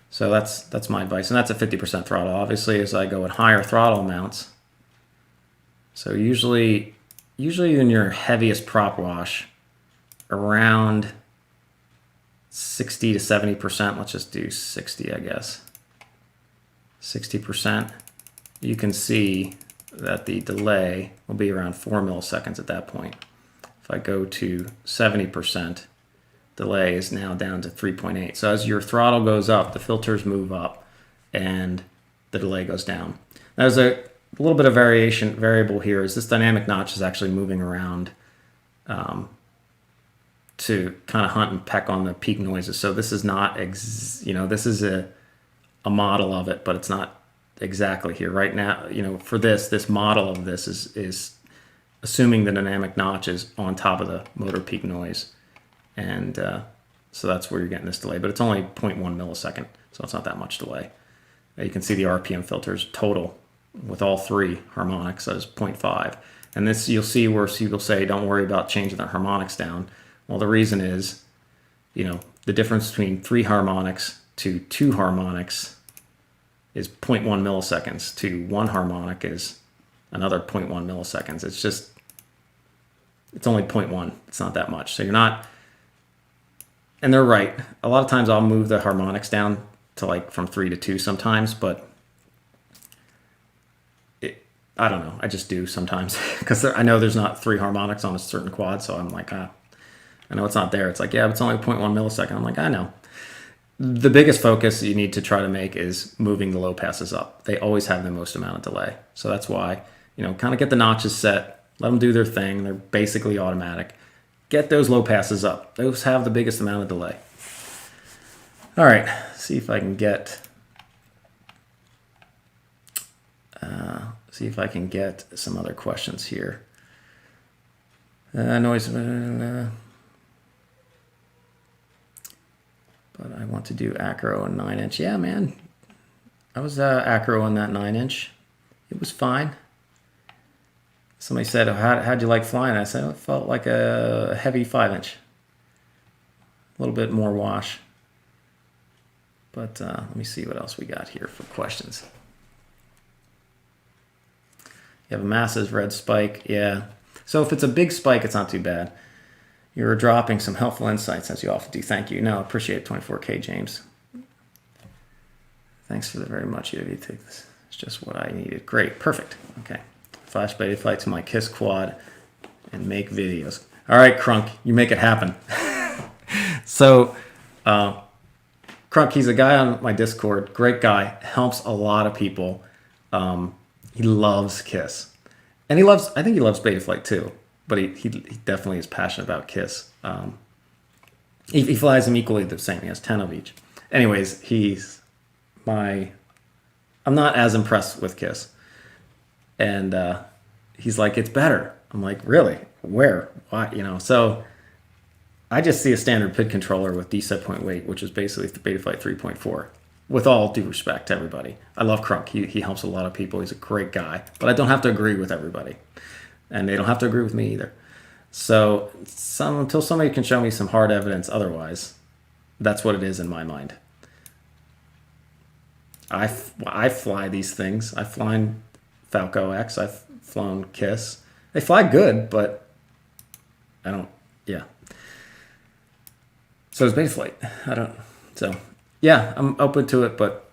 So that's my advice, and that's a 50% throttle. Obviously, as I go at higher throttle amounts, so usually in your heaviest prop wash, around 60 to 70%. Let's just do 60, I guess. 60%. You can see that the delay will be around 4 milliseconds at that point. If I go to 70%, delay is now down to 3.8. So as your throttle goes up, the filters move up and the delay goes down. Now, there's a little bit of variable here is this dynamic notch is actually moving around to kind of hunt and peck on the peak noises. So this is not, this is a model of it, but it's not exactly here. Right now, for this model of this is assuming the dynamic notch is on top of the motor peak noise. And so that's where you're getting this delay, but it's only 0.1 millisecond, so it's not that much delay. You can see the RPM filters total with all three harmonics as 0.5. And this you'll see where people say, don't worry about changing the harmonics down. Well, the reason is, the difference between 3 harmonics to 2 harmonics is 0.1 milliseconds to 1 harmonic is another 0.1 milliseconds. It's only 0.1. It's not that much. So you're not, and they're right. A lot of times I'll move the harmonics down to like from 3 to 2 sometimes, but I don't know. I just do sometimes because I know there's not 3 harmonics on a certain quad. So I'm like, I know it's not there. It's like, yeah, but it's only 0.1 millisecond. I'm like, I know. The biggest focus you need to try to make is moving the low passes up. They always have the most amount of delay. So that's why, kind of get the notches set, let them do their thing. They're basically automatic. Get those low passes up. Those have the biggest amount of delay. All right, see if I can get some other questions here. Noise, but I want to do acro and 9-inch. Yeah, man, I was acro on that 9-inch. It was fine. Somebody said, how'd you like flying? I said, it felt like a heavy 5-inch. A little bit more wash. But let me see what else we got here for questions. You have a massive red spike. Yeah. So if it's a big spike, it's not too bad. You're dropping some helpful insights, as you often do. Thank you. No, appreciate it, 24K, James. Thanks for the very much. You take this. It's just what I needed. Great. Perfect. Okay. Flash beta flight to my KISS quad and make videos. All right, Crunk, you make it happen. So, Crunk, he's a guy on my Discord. Great guy. Helps a lot of people. He loves KISS. And I think he loves Betaflight too, but he definitely is passionate about KISS. He flies them equally the same. He has 10 of each. Anyways, I'm not as impressed with KISS. And he's like, it's better. I'm like, really? Where? Why? So I just see a standard PID controller with D-set point weight, which is basically the Betaflight 3.4. With all due respect to everybody. I love Crunk. He helps a lot of people. He's a great guy. But I don't have to agree with everybody. And they don't have to agree with me either. So until somebody can show me some hard evidence otherwise, that's what it is in my mind. I fly these things. I've flown Falco X. I've flown KISS. They fly good, but I don't, yeah. So does Betaflight. So yeah, I'm open to it, but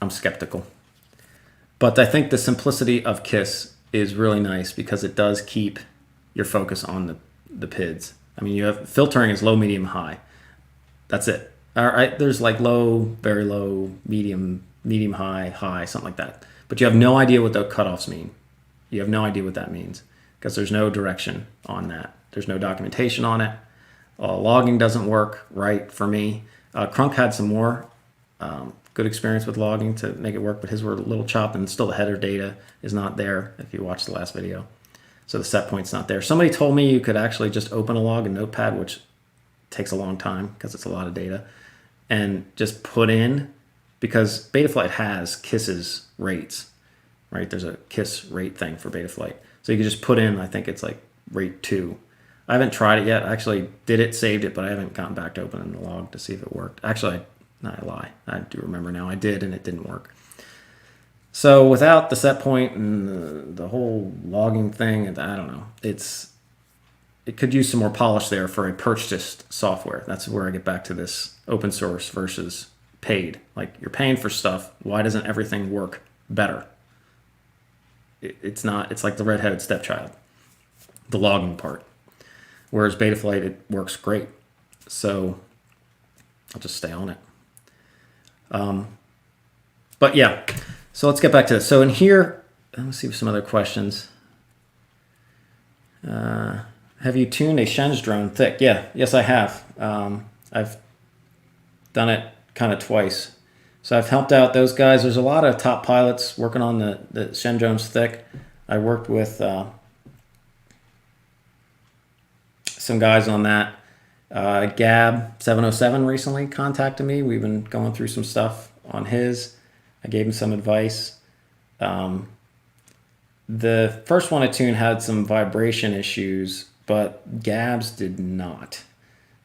I'm skeptical. But I think the simplicity of KISS is really nice because it does keep your focus on the PIDs. I mean, you have filtering is low, medium, high. That's it. All right, there's like low, very low, medium, medium, high, high, something like that. But you have no idea what the cutoffs mean. You have no idea what that means because there's no direction on that. There's no documentation on it. Logging doesn't work right for me. Crunk had some more good experience with logging to make it work, but his were a little chopped, and still the header data is not there if you watch the last video. So the set point's not there. Somebody told me you could actually just open a log in Notepad, which takes a long time because it's a lot of data, and just put in, because Betaflight has KISS's rates, right? There's a KISS rate thing for Betaflight. So you can just put in, I think it's like rate 2. I haven't tried it yet. I actually did it, saved it, but I haven't gotten back to opening the log to see if it worked. Actually, I lie. I do remember now. I did, and it didn't work. So without the set point and the whole logging thing, and I don't know, it could use some more polish there for a purchased software. That's where I get back to this open source versus paid. Like, you're paying for stuff. Why doesn't everything work better? It's not. It's like the redheaded stepchild, the logging part. Whereas Betaflight, it works great. So I'll just stay on it. But yeah, so let's get back to this. So in here, let's see some other questions. Have you tuned a Shen's drone thick? Yeah, yes, I have. I've done it kind of twice. So I've helped out those guys. There's a lot of top pilots working on the Shen drones thick. I worked with some guys on that. Gab 707 recently contacted me. We've been going through some stuff on his. I gave him some advice. The first one I tuned had some vibration issues, but Gab's did not.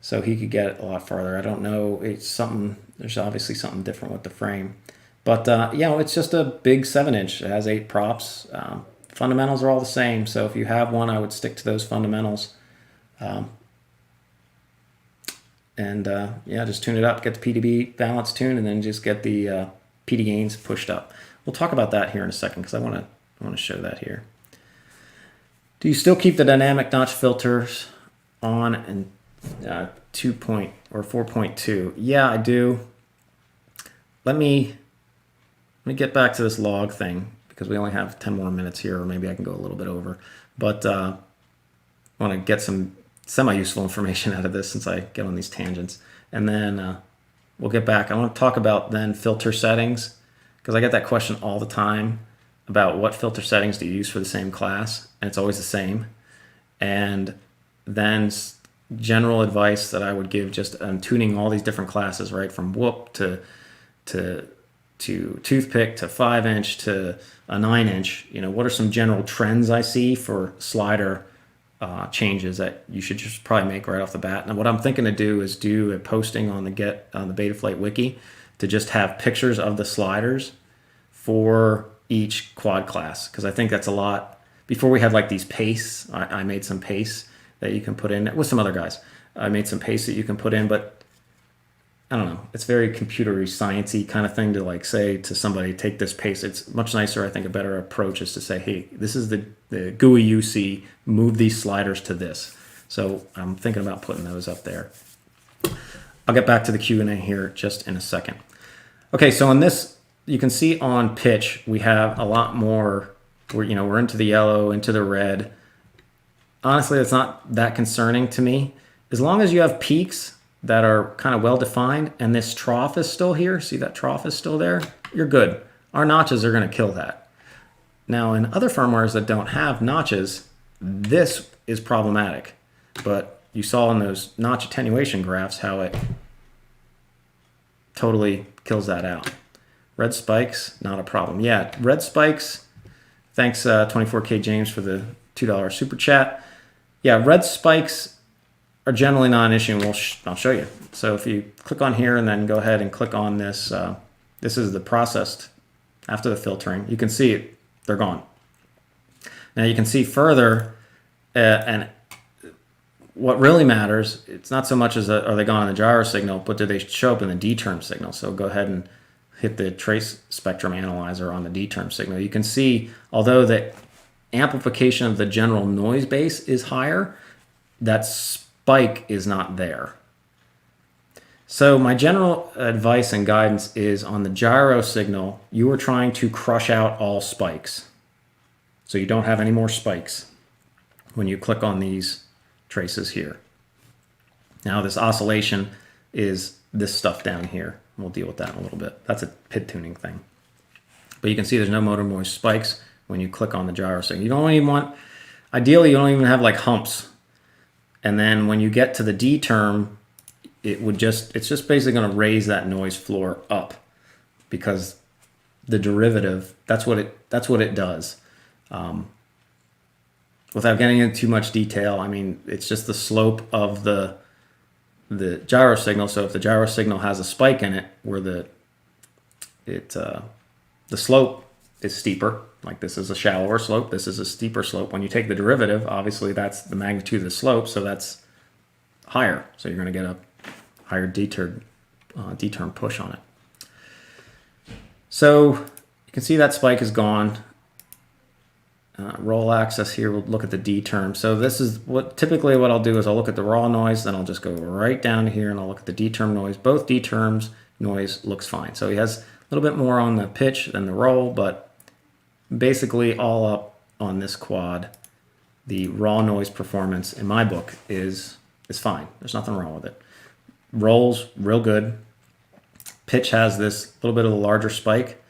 So he could get a lot farther. I don't know. It's something. There's obviously something different with the frame. But, it's just a big 7-inch. It has 8 props. Fundamentals are all the same. So if you have one, I would stick to those fundamentals. Just tune it up, get the PDB balance tuned, and then just get the PD gains pushed up. We'll talk about that here in a second because I want to show that here. Do you still keep the dynamic notch filters on in 4.2? Yeah, I do. Let me get back to this log thing because we only have 10 more minutes here, or maybe I can go a little bit over. But I want to get some semi-useful information out of this since I get on these tangents. And then we'll get back. I want to talk about then filter settings because I get that question all the time about what filter settings do you use for the same class, and it's always the same. And then general advice that I would give just on tuning all these different classes, right, from whoop to toothpick to 5-inch to a 9-inch. What are some general trends I see for slider changes that you should just probably make right off the bat? Now, what I'm thinking to do is do a posting on the Betaflight wiki to just have pictures of the sliders for each quad class, because I think that's a lot. Before we had like these pastes, I made some pastes that you can put in with some other guys. I made some pastes that you can put in, but I don't know. It's very computery, sciencey kind of thing to like say to somebody, take this paste. It's much nicer. I think a better approach is to say, hey, this is the GUI you see. Move these sliders to this. So I'm thinking about putting those up there. I'll get back to the Q&A here just in a second. Okay, so on this, you can see on pitch, we have a lot more. We're into the yellow, into the red. Honestly, it's not that concerning to me. As long as you have peaks that are kind of well defined and this trough is still here, see that trough is still there, you're good. Our notches are going to kill that. Now in other firmwares that don't have notches, this is problematic. But you saw in those notch attenuation graphs how it totally kills that out. Red spikes, not a problem. Yeah, red spikes, thanks 24K James for the $2 super chat. Yeah, red spikes are generally not an issue, and I'll show you. So if you click on here and then go ahead and click on this, this is the processed after the filtering. You can see it, they're gone. Now you can see further, and what really matters, it's not so much as are they gone in the gyro signal, but do they show up in the D-term signal? So go ahead and hit the trace spectrum analyzer on the D term signal, you can see, although the amplification of the general noise base is higher, that spike is not there. So my general advice and guidance is on the gyro signal, you are trying to crush out all spikes. So you don't have any more spikes when you click on these traces here. Now this oscillation is this stuff down here. We'll deal with that in a little bit. That's a PID tuning thing. But you can see there's no motor noise spikes when you click on the gyro signal. You don't even want, ideally you don't even have like humps. And then when you get to the D term, it's just basically going to raise that noise floor up, because the derivative, that's what it does. Without getting into too much detail, I mean, it's just the slope of the gyro signal. So if the gyro signal has a spike in it where the slope is steeper, like this is a shallower slope, this is a steeper slope. When you take the derivative, obviously that's the magnitude of the slope, so that's higher. So you're going to get a higher D-term push on it. So you can see that spike is gone. Roll access here, we'll look at the D term. So this is typically what I'll do is I'll look at the raw noise, then I'll just go right down here and I'll look at the D term noise. Both D terms noise looks fine. So he has a little bit more on the pitch than the roll, but basically all up on this quad, the raw noise performance in my book is fine. There's nothing wrong with it. Rolls real good. Pitch has this little bit of a larger spike,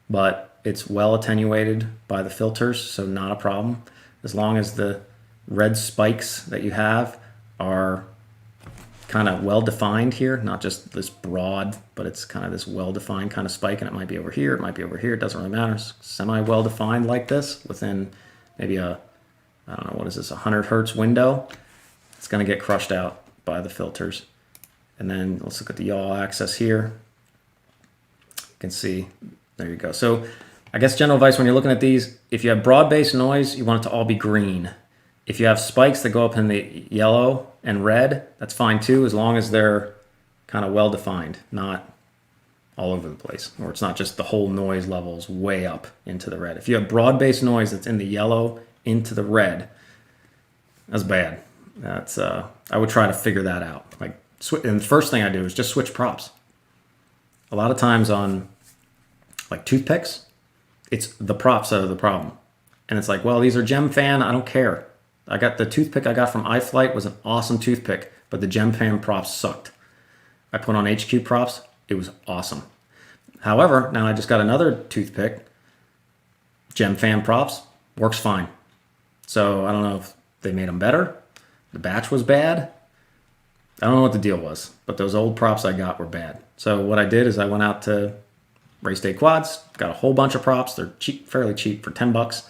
but it's well attenuated by the filters, so not a problem. As long as the red spikes that you have are kind of well defined here, not just this broad, but it's kind of this well defined kind of spike, and it might be over here, it might be over here, it doesn't really matter. It's semi well defined like this within maybe a, I don't know, what is this, 100 hertz window. It's going to get crushed out by the filters. And then let's look at the yaw axis here. You can see, there you go. So I guess general advice when you're looking at these, if you have broad-based noise, you want it to all be green. If you have spikes that go up in the yellow and red, that's fine too, as long as they're kind of well-defined, not all over the place, or it's not just the whole noise levels way up into the red. If you have broad-based noise that's in the yellow into the red, that's bad. That's I would try to figure that out. And the first thing I do is just switch props. A lot of times on like toothpicks, it's the props that are the problem. And it's like, well, these are gem fan, I don't care. I got the toothpick I got from iFlight was an awesome toothpick, but the gem fan props sucked. I put on HQ props, it was awesome. However, now I just got another toothpick, gem fan props, works fine. So I don't know if they made them better, the batch was bad, I don't know what the deal was, but those old props I got were bad. So what I did is I went out to Race Day Quads, got a whole bunch of props. They're cheap, fairly cheap for $10,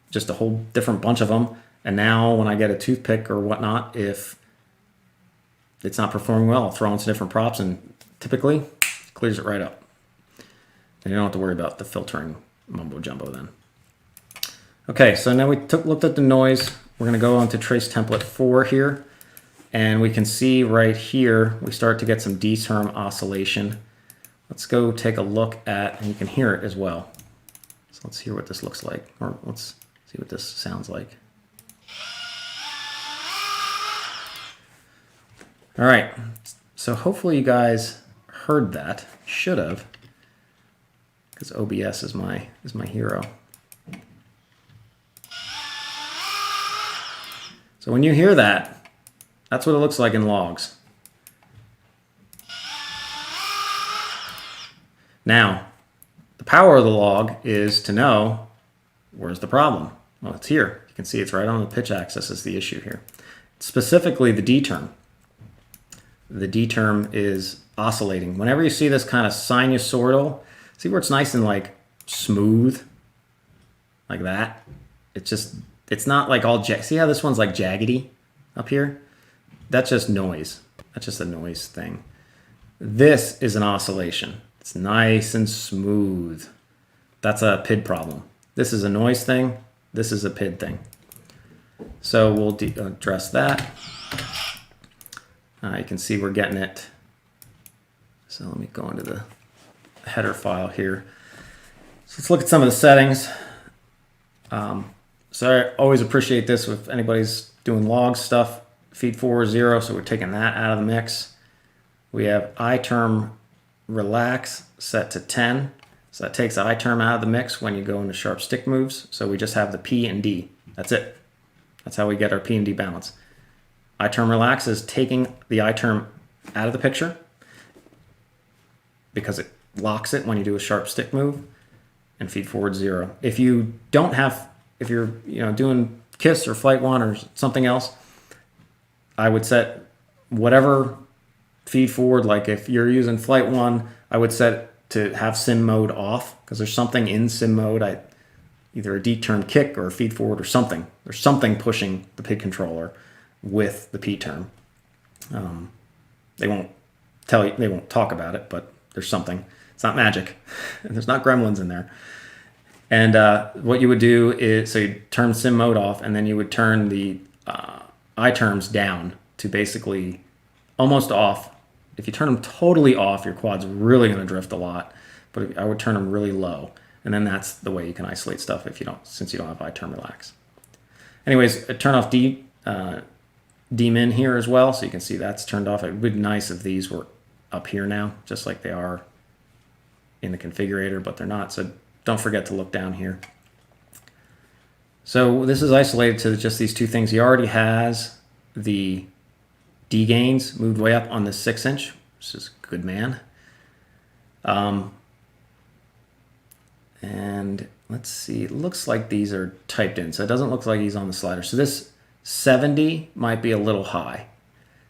just a whole different bunch of them. And now when I get a toothpick or whatnot, if it's not performing well, I'll throw in some different props and typically clears it right up. And you don't have to worry about the filtering mumbo jumbo then. Okay, so now we looked at the noise. We're going to go on to trace template 4 here. And we can see right here, we start to get some D-term oscillation. Let's go take a look at, and you can hear it as well. So let's hear what this looks like, or let's see what this sounds like. All right, so hopefully you guys heard that. Should have, because OBS is my hero. So when you hear that, that's what it looks like in logs. Now, the power of the log is to know where's the problem. Well, it's here. You can see it's right on the pitch axis is the issue here. Specifically the D term. The D term is oscillating. Whenever you see this kind of sinusoidal, see where it's nice and like smooth, like that? It's not like all, see how this one's like jaggedy up here? That's just noise. That's just a noise thing. This is an oscillation. It's nice and smooth. That's a PID problem. This is a noise thing. This is a PID thing. So we'll address that. You can see we're getting it. So let me go into the header file here. So let's look at some of the settings. So I always appreciate this if anybody's doing log stuff. Feed forward 0, so we're taking that out of the mix. We have iTerm relax set to 10. So that takes iTerm out of the mix when you go into sharp stick moves. So we just have the P and D. That's it. That's how we get our P and D balance. iTerm relax is taking the iTerm out of the picture because it locks it when you do a sharp stick move, and feed forward 0. If you don't have, if you're doing KISS or Flight 1 or something else, I would set whatever feed forward, like if you're using Flight 1, I would set to have sim mode off because there's something in sim mode, either a D-term kick or a feed forward or something. There's something pushing the PID controller with the P term. They won't tell you, they won't talk about it, but there's something. It's not magic, and there's not gremlins in there. And what you would do is, so you turn sim mode off, and then you would turn the iTerms down to basically almost off. If you turn them totally off, your quad's really going to drift a lot. But I would turn them really low, and then that's the way you can isolate stuff if you don't, since you don't have iTerm relax. Anyways, turn off D-min here as well, so you can see that's turned off. It would be nice if these were up here now, just like they are in the configurator, but they're not. So don't forget to look down here. So this is isolated to just these two things. He already has the D gains moved way up on the 6-inch, which is good, man. And let's see, it looks like these are typed in, so it doesn't look like he's on the slider. So this 70 might be a little high.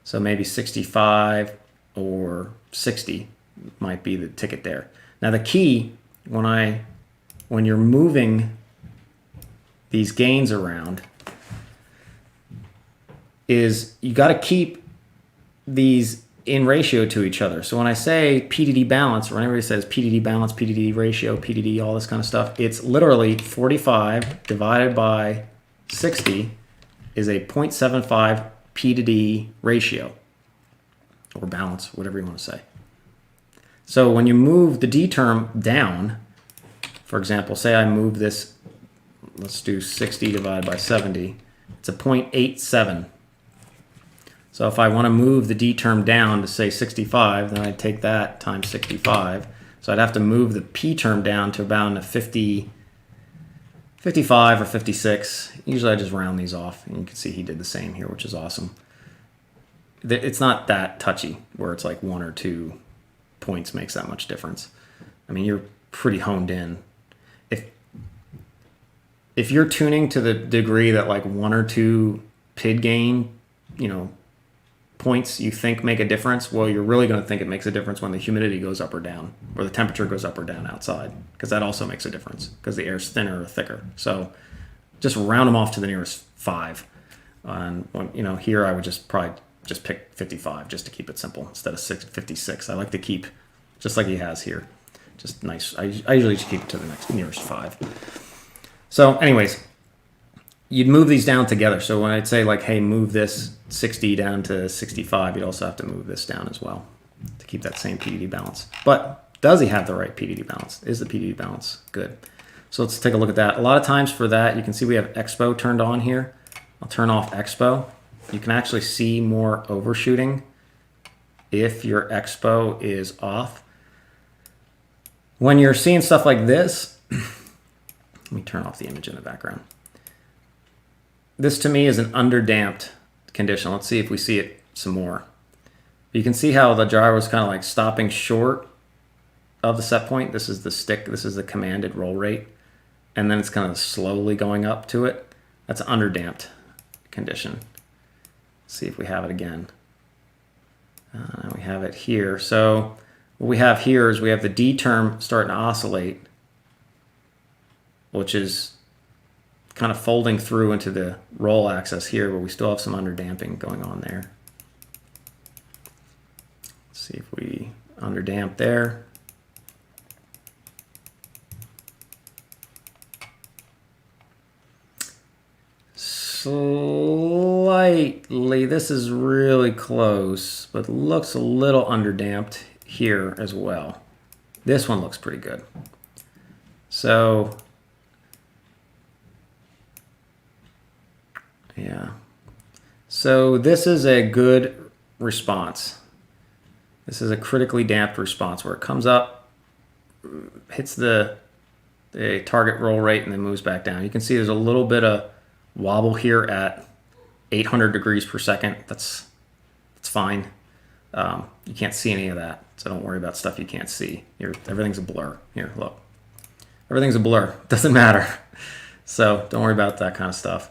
So maybe 65 or 60 might be the ticket there. Now the key, when you're moving these gains around, is you got to keep these in ratio to each other. So when I say PDD balance, or anybody says PDD balance, PDD ratio, PDD, all this kind of stuff, it's literally 45 divided by 60 is a 0.75 P to D ratio, or balance, whatever you want to say. So when you move the D term down, for example, say I move this, let's do 60 divided by 70, it's a 0.87. So if I want to move the D term down to say 65, then I'd take that times 65. So I'd have to move the P term down to about a 50, 55 or 56. Usually I just round these off, and you can see he did the same here, which is awesome. It's not that touchy where it's like 1 or 2 points makes that much difference. I mean, you're pretty honed in. If you're tuning to the degree that like 1 or 2 PID gain, points you think make a difference, well, you're really going to think it makes a difference when the humidity goes up or down, or the temperature goes up or down outside, because that also makes a difference because the air's thinner or thicker. So just round them off to the nearest 5. And here I would probably just pick 55 just to keep it simple instead of 56. I like to keep just like he has here, just nice. I usually just keep it to the nearest 5. So anyways, you'd move these down together. So when I'd say like, hey, move this 60 down to 65, you'd also have to move this down as well to keep that same PDD balance. But does he have the right PDD balance? Is the PDD balance good? So let's take a look at that. A lot of times for that, you can see we have Expo turned on here. I'll turn off Expo. You can actually see more overshooting if your Expo is off. When you're seeing stuff like this, let me turn off the image in the background. This to me is an underdamped condition. Let's see if we see it some more. You can see how the gyro is kind of like stopping short of the set point. This is the stick. This is the commanded roll rate. And then it's kind of slowly going up to it. That's an underdamped condition. Let's see if we have it again. We have it here. So what we have here is we have the D term starting to oscillate, which is kind of folding through into the roll axis here, but we still have some underdamping going on there. Let's see if we underdamp there. Slightly, this is really close, but looks a little underdamped here as well. This one looks pretty good. So, yeah. So this is a good response. This is a critically damped response where it comes up, hits the target roll rate, and then moves back down. You can see there's a little bit of wobble here at 800 degrees per second. That's fine. You can't see any of that, so don't worry about stuff you can't see. Everything's a blur. Here, look. Everything's a blur. Doesn't matter. So don't worry about that kind of stuff.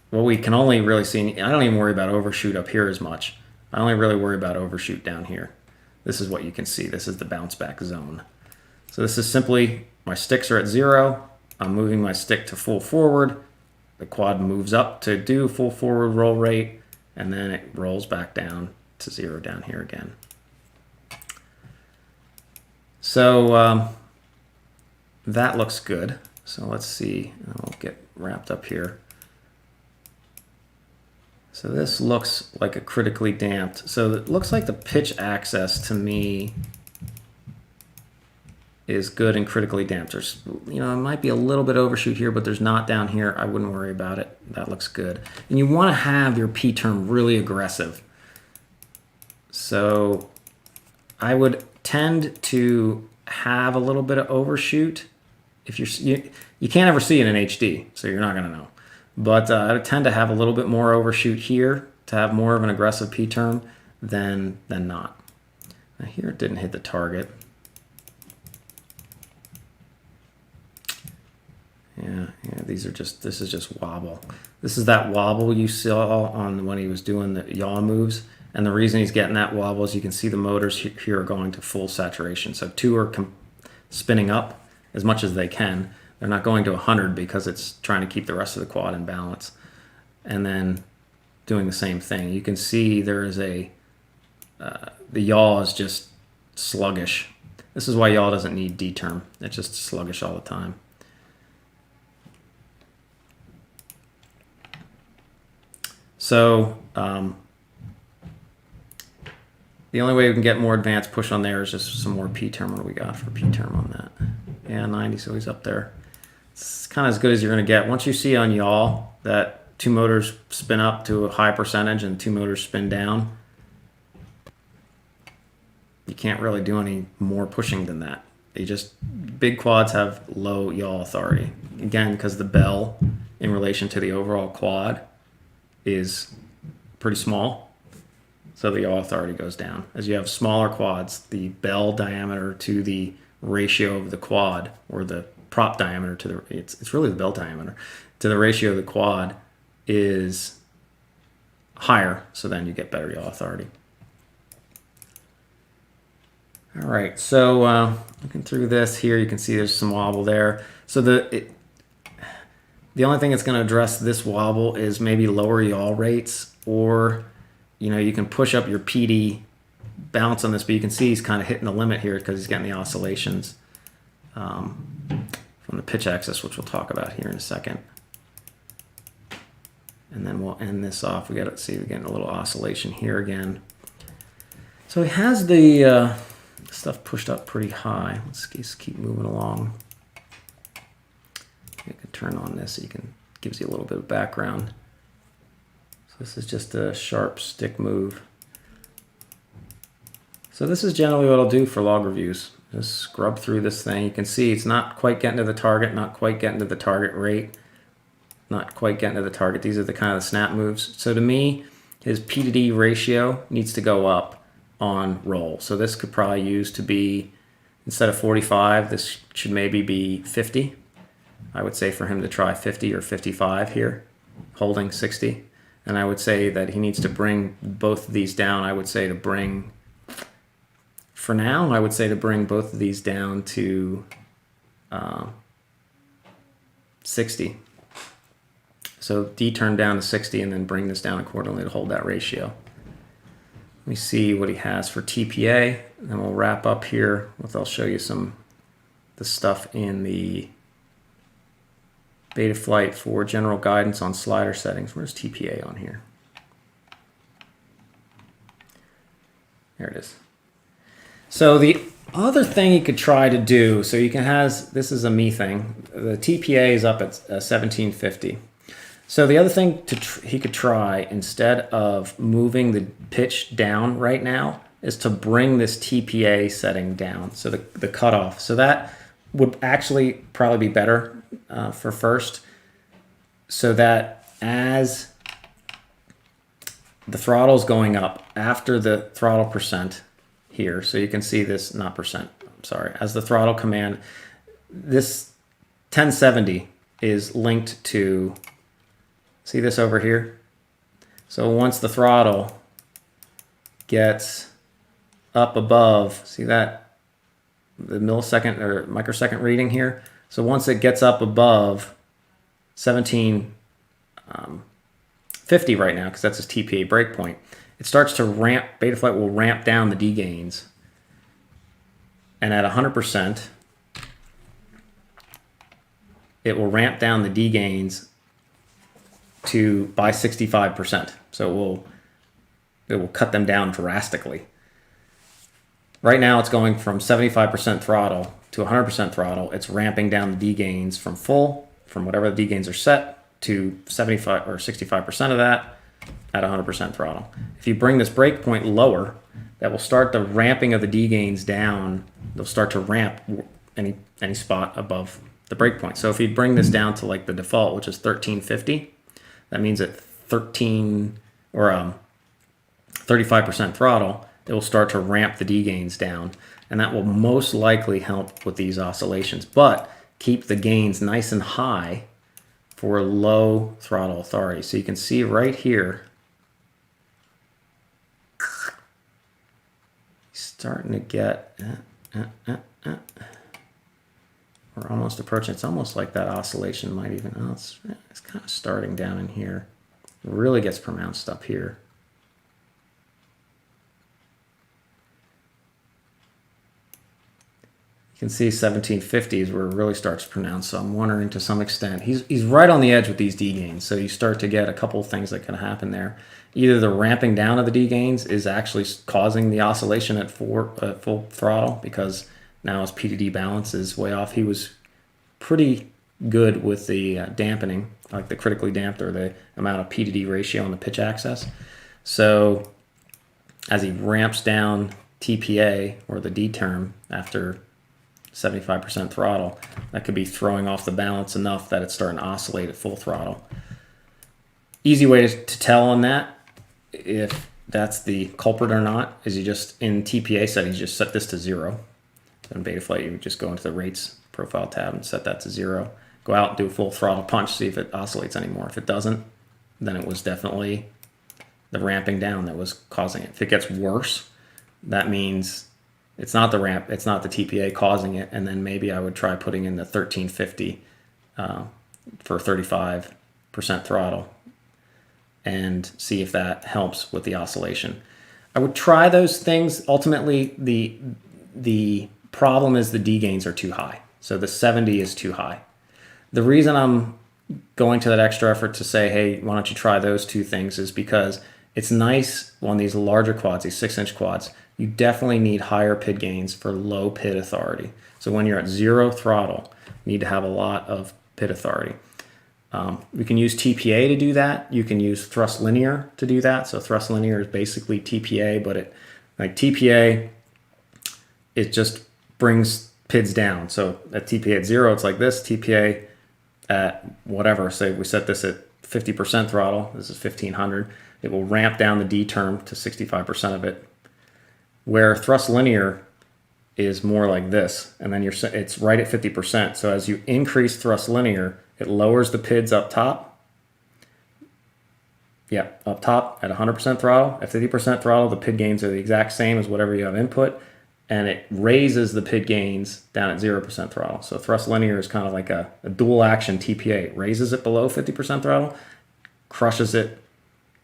What we can only really see, I don't even worry about overshoot up here as much. I only really worry about overshoot down here. This is what you can see. This is the bounce back zone. So this is simply, my sticks are at 0. I'm moving my stick to full forward. The quad moves up to do full forward roll rate, and then it rolls back down to 0 down here again. So that looks good. So let's see, I'll get wrapped up here. So this looks like a critically damped. So it looks like the pitch access to me is good and critically damped. There's, it might be a little bit overshoot here, but there's not down here. I wouldn't worry about it. That looks good. And you want to have your P term really aggressive. So I would tend to have a little bit of overshoot. If you can't ever see it in HD, so you're not going to know. But I would tend to have a little bit more overshoot here to have more of an aggressive P term than not. Now here it didn't hit the target. Yeah, this is just wobble. This is that wobble you saw on when he was doing the yaw moves. And the reason he's getting that wobble is you can see the motors here are going to full saturation. So 2 are spinning up as much as they can. They're not going to 100 because it's trying to keep the rest of the quad in balance. And then doing the same thing. You can see there is the yaw is just sluggish. This is why yaw doesn't need D term. It's just sluggish all the time. So the only way we can get more advanced push on there is just some more P term. What do we got for P term on that? Yeah, 90, so he's up there. It's kind of as good as you're going to get. Once you see on yaw that 2 motors spin up to a high percentage and 2 motors spin down, you can't really do any more pushing than that. Big quads have low yaw authority. Again, because the bell in relation to the overall quad is pretty small, so the yaw authority goes down. As you have smaller quads, the bell diameter to the ratio of the quad, or the prop diameter to the, it's really the bell diameter, to the ratio of the quad is higher, so then you get better yaw authority. All right, so looking through this here, you can see there's some wobble there. So the only thing that's going to address this wobble is maybe lower yaw rates, or you can push up your PD bounce on this, but you can see he's kind of hitting the limit here because he's getting the oscillations from the pitch axis, which we'll talk about here in a second. And then we'll end this off. We got to see, we're getting a little oscillation here again. So he has the stuff pushed up pretty high. Let's just keep moving along. I can turn on this so gives you a little bit of background. So this is just a sharp stick move. So this is generally what I'll do for log reviews. Just scrub through this thing. You can see it's not quite getting to the target, not quite getting to the target rate, not quite getting to the target. These are the kind of snap moves. So to me, his P to D ratio needs to go up on roll. So this could probably use to be, instead of 45, this should maybe be 50. I would say for him to try 50 or 55 here, holding 60. And I would say that he needs to bring both of these down. I would say to bring, for now, I would say to bring both of these down to 60. So D turn down to 60 and then bring this down accordingly to hold that ratio. Let me see what he has for TPA, and then we'll wrap up here with, I'll show you the stuff in the Betaflight for general guidance on slider settings. Where's TPA on here? There it is. So Other thing you could try to do, so you can have, this is a me thing, the TPA is up at 1750. So the other thing he could try, instead of moving the pitch down right now, is to bring this TPA setting down, so the cutoff. So that would actually probably be better for first, so that as the throttle's going up after the throttle percent here, so you can see this, not percent, I'm sorry, as the throttle command, this 1070 is linked to, see this over here? So once the throttle gets up above, see that, the millisecond or microsecond reading here? So once it gets up above 1750 right now, because that's his TPA breakpoint, it starts to ramp, Betaflight will ramp down the D gains. And at 100%, it will ramp down the D gains by 65%. So it will cut them down drastically. Right now it's going from 75% throttle to 100% throttle. It's ramping down the D gains from whatever the D gains are set, to 75 or 65% of that at 100% throttle. If you bring this breakpoint lower, that will start the ramping of the D gains down. They'll start to ramp any spot above the breakpoint. So if you bring this down to like the default, which is 1350, that means at 13 or 35% throttle, it will start to ramp the D gains down, and that will most likely help with these oscillations, but keep the gains nice and high for low throttle authority. So you can see right here, starting to get, we're almost approaching, it's almost like that oscillation might even, oh, it's kind of starting down in here. It really gets pronounced up here. You can see 1750 is where it really starts to pronounce. So I'm wondering, to some extent, he's right on the edge with these D gains. So you start to get a couple of things that can happen there. Either the ramping down of the D gains is actually causing the oscillation at full throttle, because now his P-to-D balance is way off. He was pretty good with the dampening, like the critically damped, or the amount of P-to-D ratio on the pitch axis. So as he ramps down TPA, or the D term, after 75% throttle, that could be throwing off the balance enough that it's starting to oscillate at full throttle. Easy way to tell on that, if that's the culprit or not, is you just, in TPA settings, just set this to 0. So in Betaflight, you would just go into the rates profile tab and set that to 0. Go out and do a full throttle punch, see if it oscillates anymore. If it doesn't, then it was definitely the ramping down that was causing it. If it gets worse, that means it's not the ramp, it's not the TPA causing it, and then maybe I would try putting in the 1350 for 35% throttle and see if that helps with the oscillation. I would try those things. Ultimately, the problem is the D gains are too high. So the 70 is too high. The reason I'm going to that extra effort to say, hey, why don't you try those two things, is because it's nice on these larger quads, these 6-inch quads, you definitely need higher PID gains for low PID authority. So when you're at 0 throttle, you need to have a lot of PID authority. We can use TPA to do that. You can use thrust linear to do that. So thrust linear is basically TPA, but TPA, it just brings PIDs down. So at TPA at 0, it's like this. TPA at whatever, say we set this at 50% throttle, this is 1500, it will ramp down the D term to 65% of it. Where thrust linear is more like this, and then it's right at 50%. So as you increase thrust linear, it lowers the PIDs up top. Yeah, up top at 100% throttle. At 50% throttle, the PID gains are the exact same as whatever you have input, and it raises the PID gains down at 0% throttle. So thrust linear is kind of like a dual action TPA. It raises it below 50% throttle, crushes it,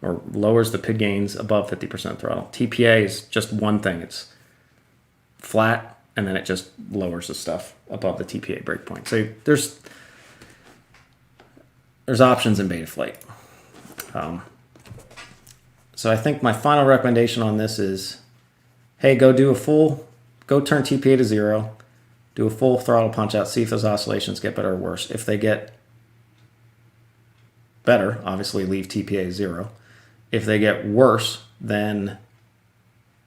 or lowers the PID gains above 50% throttle. TPA is just one thing. It's flat, and then it just lowers the stuff above the TPA breakpoint. So there's options in Betaflight. So I think my final recommendation on this is, hey, go do a full go turn TPA to 0, do a full throttle punch out, see if those oscillations get better or worse. If they get better, obviously leave TPA 0. If they get worse, then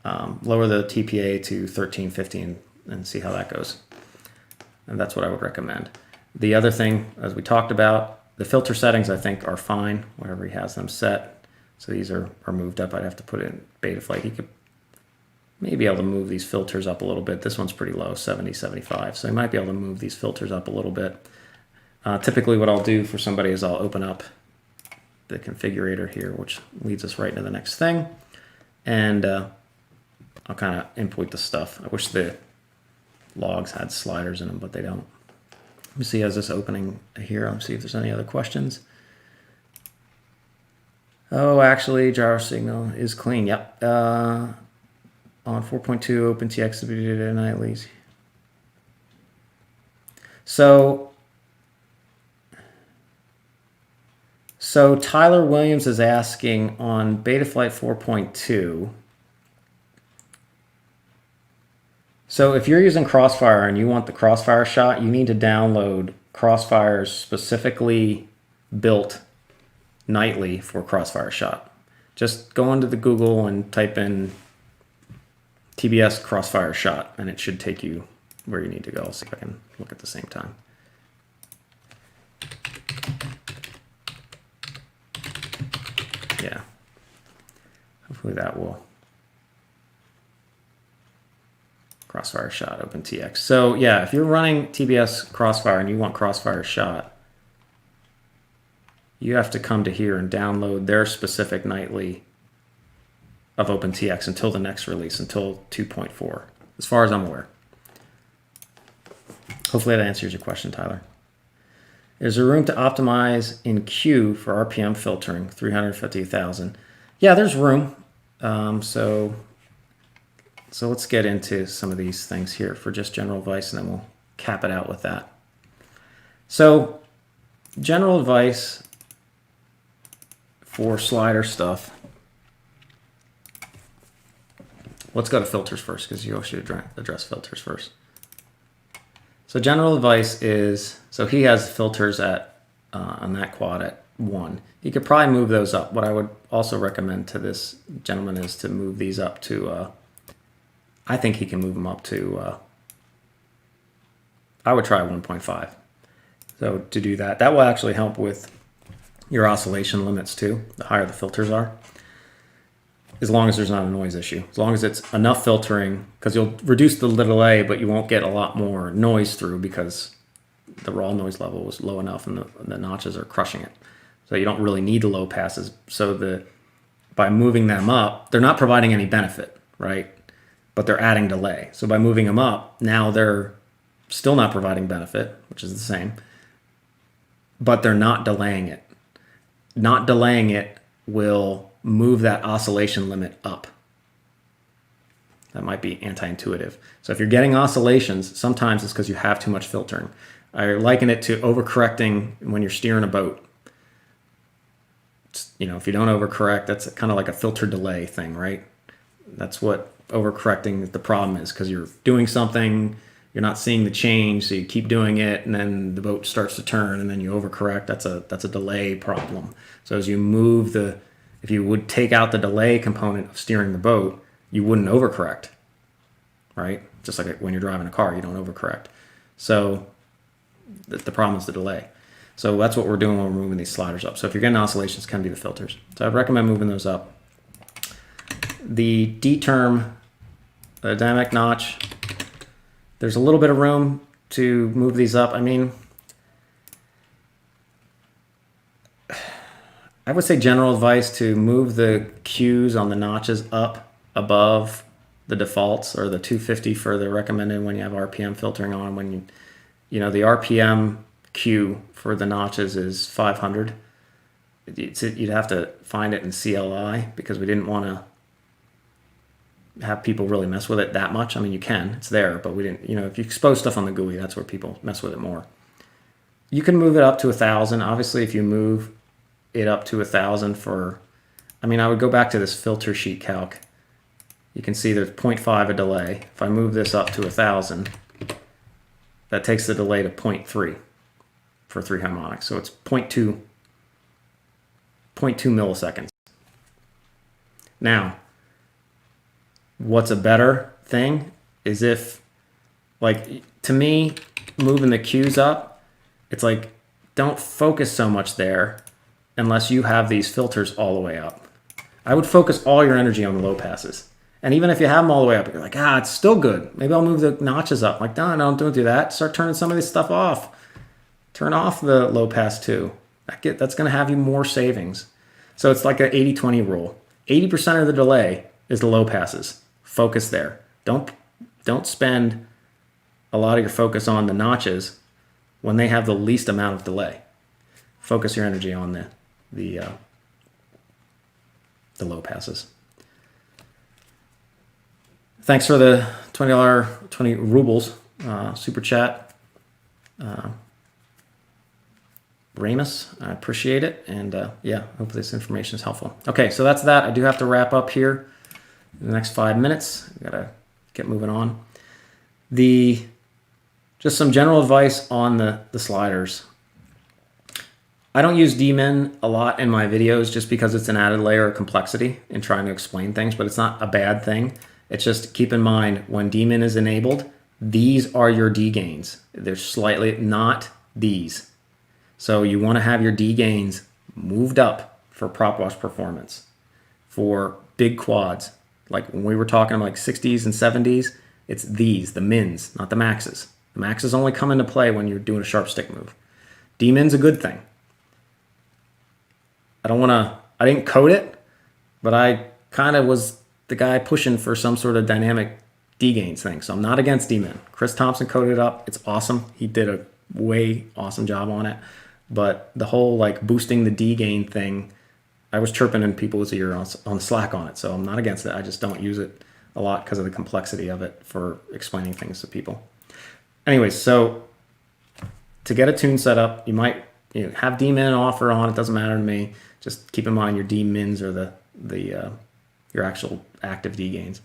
lower the TPA to 13, 15 and see how that goes. And that's what I would recommend. The other thing, as we talked about, the filter settings I think are fine, wherever he has them set. So these are moved up. I'd have to put in beta flight. He could maybe be able to move these filters up a little bit. This one's pretty low, 70, 75. So you might be able to move these filters up a little bit. Typically what I'll do for somebody is I'll open up the configurator here, which leads us right into the next thing. And I'll kind of import the stuff. I wish the logs had sliders in them, but they don't. Let me see, how's this opening here? Let's see if there's any other questions. Oh, actually, gyro signal is clean. Yep. On 4.2 OpenTX nightly. So Tyler Williams is asking on Betaflight 4.2. So if you're using Crossfire and you want the Crossfire shot, you need to download Crossfire's specifically built nightly for Crossfire shot. Just go into the Google and type in TBS Crossfire shot, and it should take you where you need to go. I'll see if I can look at the same time. Yeah. Hopefully that will. Crossfire shot, OpenTX. So yeah, if you're running TBS Crossfire and you want Crossfire shot, you have to come to here and download their specific nightly of OpenTX until the next release, until 2.4, as far as I'm aware. Hopefully that answers your question, Tyler. Is there room to optimize in Q for RPM filtering, 350,000? Yeah, there's room. So let's get into some of these things here for just general advice, and then we'll cap it out with that. So general advice for slider stuff. Let's go to filters first, because you should address filters first. So general advice is, so he has filters at on that quad at 1. You could probably move those up. What I would also recommend to this gentleman is to move these up to, I think he can move them up to, I would try 1.5. So to do that, that will actually help with your oscillation limits too, the higher the filters are. As long as there's not a noise issue. As long as it's enough filtering, because you'll reduce the delay, but you won't get a lot more noise through because the raw noise level was low enough and the notches are crushing it. So you don't really need the low passes. So by moving them up, they're not providing any benefit, right? But they're adding delay. So by moving them up, now they're still not providing benefit, which is the same, but they're not delaying it. Not delaying it will move that oscillation limit up. That might be anti-intuitive. So if you're getting oscillations, sometimes it's because you have too much filtering. I liken it to overcorrecting when you're steering a boat. It's, if you don't overcorrect, that's kind of like a filter delay thing, right? That's what overcorrecting the problem is, because you're doing something, you're not seeing the change, so you keep doing it, and then the boat starts to turn, and then you overcorrect. That's a delay problem. So as you move if you would take out the delay component of steering the boat, you wouldn't overcorrect, right? Just like when you're driving a car, you don't overcorrect. So the problem is the delay. So that's what we're doing when we're moving these sliders up. So if you're getting oscillations, it can be the filters. So I'd recommend moving those up. The D-term, the dynamic notch, there's a little bit of room to move these up. I mean, I would say general advice to move the Qs on the notches up above the defaults, or the 250 for the recommended when you have RPM filtering on. When the RPM Q for the notches is 500. You'd have to find it in CLI, because we didn't want to have people really mess with it that much. I mean, you can, it's there, but we didn't, if you expose stuff on the GUI, that's where people mess with it more. You can move it up to 1,000. Obviously, if you move it up to 1,000 I would go back to this filter sheet calc. you can see there's 0.5 a delay. If I move this up to 1,000, that takes the delay to 0.3 for 3 harmonics. So it's 0.2 milliseconds. Now, what's a better thing is if, like, to me, moving the Qs up, it's like, don't focus so much there unless you have these filters all the way up. I would focus all your energy on the low passes. And even if you have them all the way up, you're like, it's still good. Maybe I'll move the notches up. Like, no, don't do that. Start turning some of this stuff off. Turn off the low pass too. That's going to have you more savings. So it's like an 80-20 rule. 80% of the delay is the low passes. Focus there. Don't spend a lot of your focus on the notches when they have the least amount of delay. Focus your energy on the low passes. Thanks for the $20, 20 rubles super chat, Ramus. I appreciate it, and yeah, hope this information is helpful. Okay, so that's that. I do have to wrap up here in the next 5 minutes. Gotta get moving on. Just some general advice on the sliders. I don't use dmin a lot in my videos just because it's an added layer of complexity in trying to explain things, but it's not a bad thing. It's just keep in mind when dmin is enabled, these are your D gains. They're slightly not these. So you want to have your D gains moved up for prop wash performance. For big quads, like when we were talking like 60s and 70s, it's these, the mins, not the maxes. The maxes only come into play when you're doing a sharp stick move. Dmin's a good thing. I didn't code it, but I kind of was the guy pushing for some sort of dynamic D gains thing. So I'm not against dmin. Chris Thompson coded it up. It's awesome. He did a way awesome job on it. But the whole like boosting the D gain thing, I was chirping in people's ear on Slack on it. So I'm not against it. I just don't use it a lot because of the complexity of it for explaining things to people. Anyways, so to get a tune set up, you might have dmin off or on. It doesn't matter to me. Just keep in mind your dmins are your actual active D gains.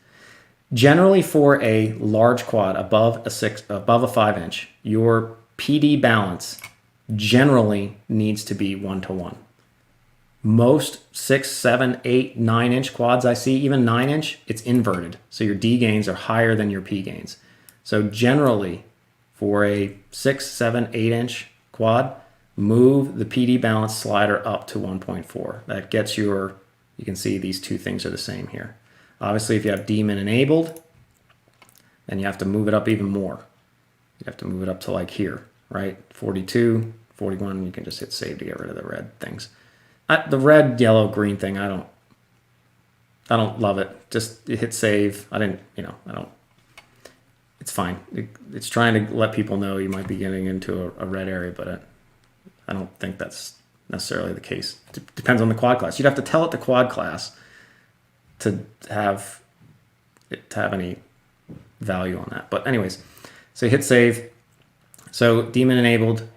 Generally, for a large quad above a 5-inch, your PD balance generally needs to be 1-to-1. Most 6, 7, 8, 9-inch quads I see, even 9-inch, it's inverted. So your D gains are higher than your P gains. So generally, for a 6, 7, 8-inch quad, move the PD balance slider up to 1.4. That gets you can see these two things are the same here. Obviously, if you have dmin enabled, then you have to move it up even more. You have to move it up to like here, right? 42, 41, you can just hit save to get rid of the red things. The red, yellow, green thing, I don't love it. Just hit save. It's fine. It's trying to let people know you might be getting into a red area, but I don't think that's necessarily the case. Depends on the quad class. You'd have to tell it the quad class to have any value on that. But anyways, so hit save. So dmin enabled,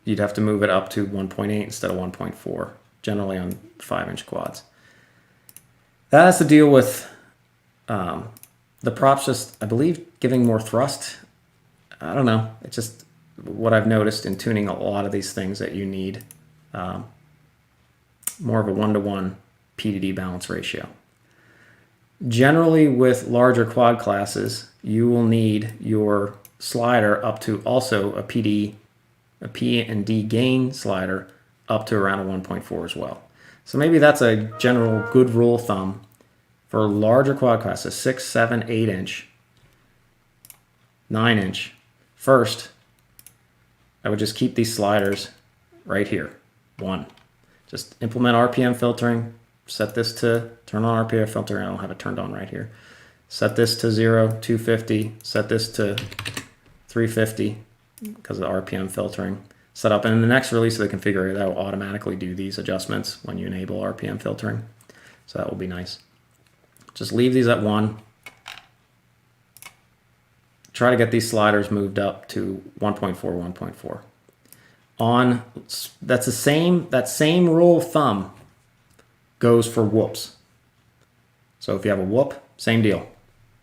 you'd have to move it up to 1.8 instead of 1.4, generally on 5-inch quads. That has to deal with the props just, I believe, giving more thrust. I don't know. It's just what I've noticed in tuning a lot of these things that you need more of a 1-to-1 P to D balance ratio. Generally, with larger quad classes, you will need your slider up to also a P and D gain slider up to around a 1.4 as well. So maybe that's a general good rule of thumb for larger quad classes, 6, 7, 8-inch, 9-inch. First, I would just keep these sliders right here. 1. Just implement RPM filtering. Set this to turn on RPM filtering. I don't have it turned on right here. Set this to 0, 250. Set this to 350 because of the RPM filtering. Set up, and in the next release of the configurator, that will automatically do these adjustments when you enable RPM filtering. So that will be nice. Just leave these at 1. Try to get these sliders moved up to 1.4, 1.4. That same rule of thumb goes for whoops. So if you have a whoop, same deal.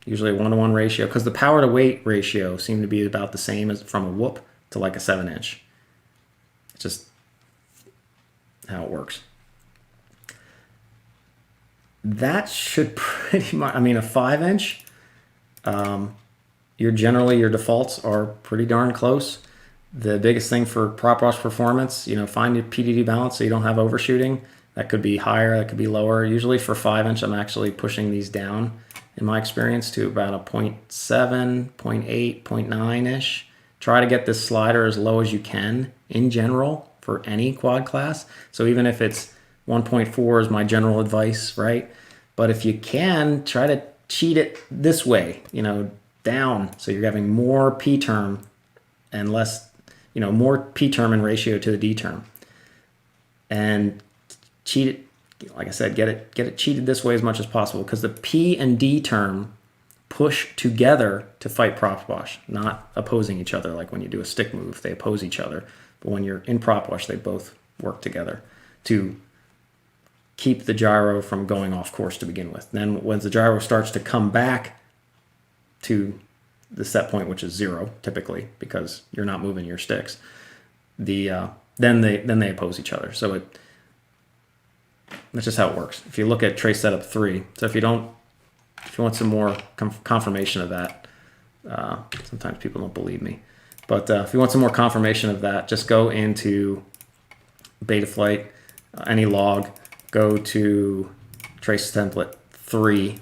usually a 1-to-1 ratio, because the power to weight ratio seemed to be about the same as from a whoop to like a 7-inch. It's just how it works. That should pretty much, I mean, a 5-inch, your defaults are pretty darn close. The biggest thing for prop wash performance, find your PDD balance so you don't have overshooting. That could be higher, that could be lower. Usually for 5-inch, I'm actually pushing these down in my experience to about a 0.7, 0.8, 0.9-ish. Try to get this slider as low as you can in general for any quad class. So even if it's 1.4 is my general advice, right? But if you can, try to cheat it this way, down. So you're having more P term and less, more P term in ratio to the D term. And cheat it, like I said, get it cheated this way as much as possible, because the P and D term push together to fight prop wash, not opposing each other. Like when you do a stick move, they oppose each other. But when you're in prop wash, they both work together to keep the gyro from going off course to begin with. Then when the gyro starts to come back to the set point, which is 0 typically, because you're not moving your sticks, then they oppose each other. So that's just how it works. If you look at trace setup 3, so if you want some more confirmation of that, sometimes people don't believe me, but if you want some more confirmation of that, just go into Betaflight, any log, go to trace template 3,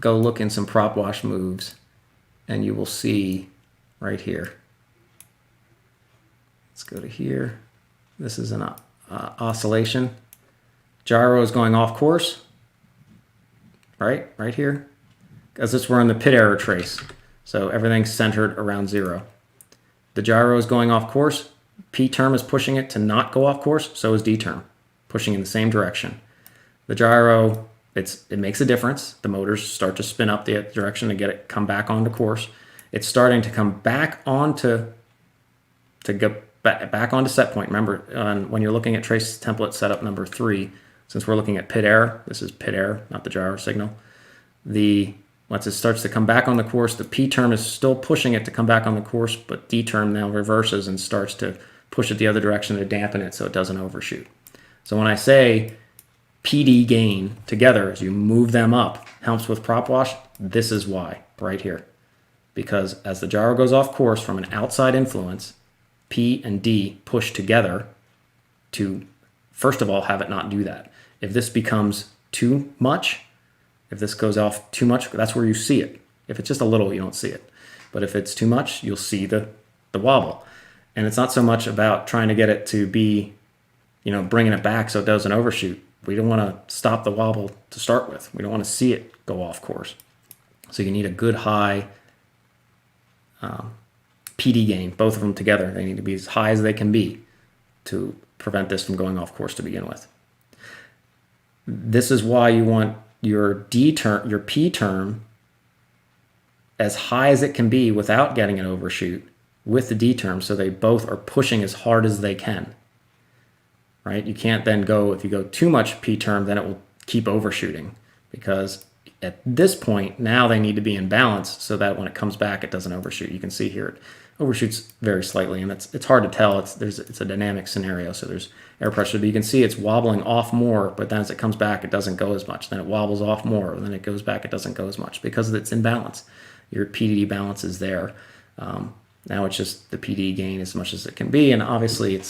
go look in some prop wash moves, and you will see right here. Let's go to here. This is an oscillation. Gyro is going off course, right here, because we're in the pit error trace. So everything's centered around 0. The gyro is going off course. P term is pushing it to not go off course. So is D term, pushing in the same direction. The gyro, it makes a difference. The motors start to spin up the direction to get it come back onto course. It's starting to come back onto back onto set point. Remember, when you're looking at trace template setup number 3, since we're looking at pit error, this is pit error, not the gyro signal. Once it starts to come back on the course, the P term is still pushing it to come back on the course, but D term now reverses and starts to push it the other direction to dampen it so it doesn't overshoot. So when I say PD gain together, as you move them up, helps with prop wash, this is why, right here. Because as the gyro goes off course from an outside influence, P and D push together to, first of all, have it not do that. If this becomes too much, if this goes off too much, that's where you see it. If it's just a little, you don't see it. But if it's too much, you'll see the wobble. And it's not so much about trying to get it to be, bringing it back so it doesn't overshoot. We don't want to stop the wobble to start with. We don't want to see it go off course. So you need a good high PD gain, both of them together. They need to be as high as they can be to prevent this from going off course to begin with. This is why you want your P term as high as it can be without getting an overshoot with the D term, so they both are pushing as hard as they can. Right? You can't then go, if you go too much P term, then it will keep overshooting, because at this point now they need to be in balance so that when it comes back it doesn't overshoot. You can see here it overshoots very slightly, and it's hard to tell. It's a dynamic scenario, so there's air pressure, but you can see it's wobbling off more, but then as it comes back it doesn't go as much. Then it wobbles off more, and then it goes back, it doesn't go as much, because it's in balance. Your PDD balance is there. Now it's just the PD gain as much as it can be, and obviously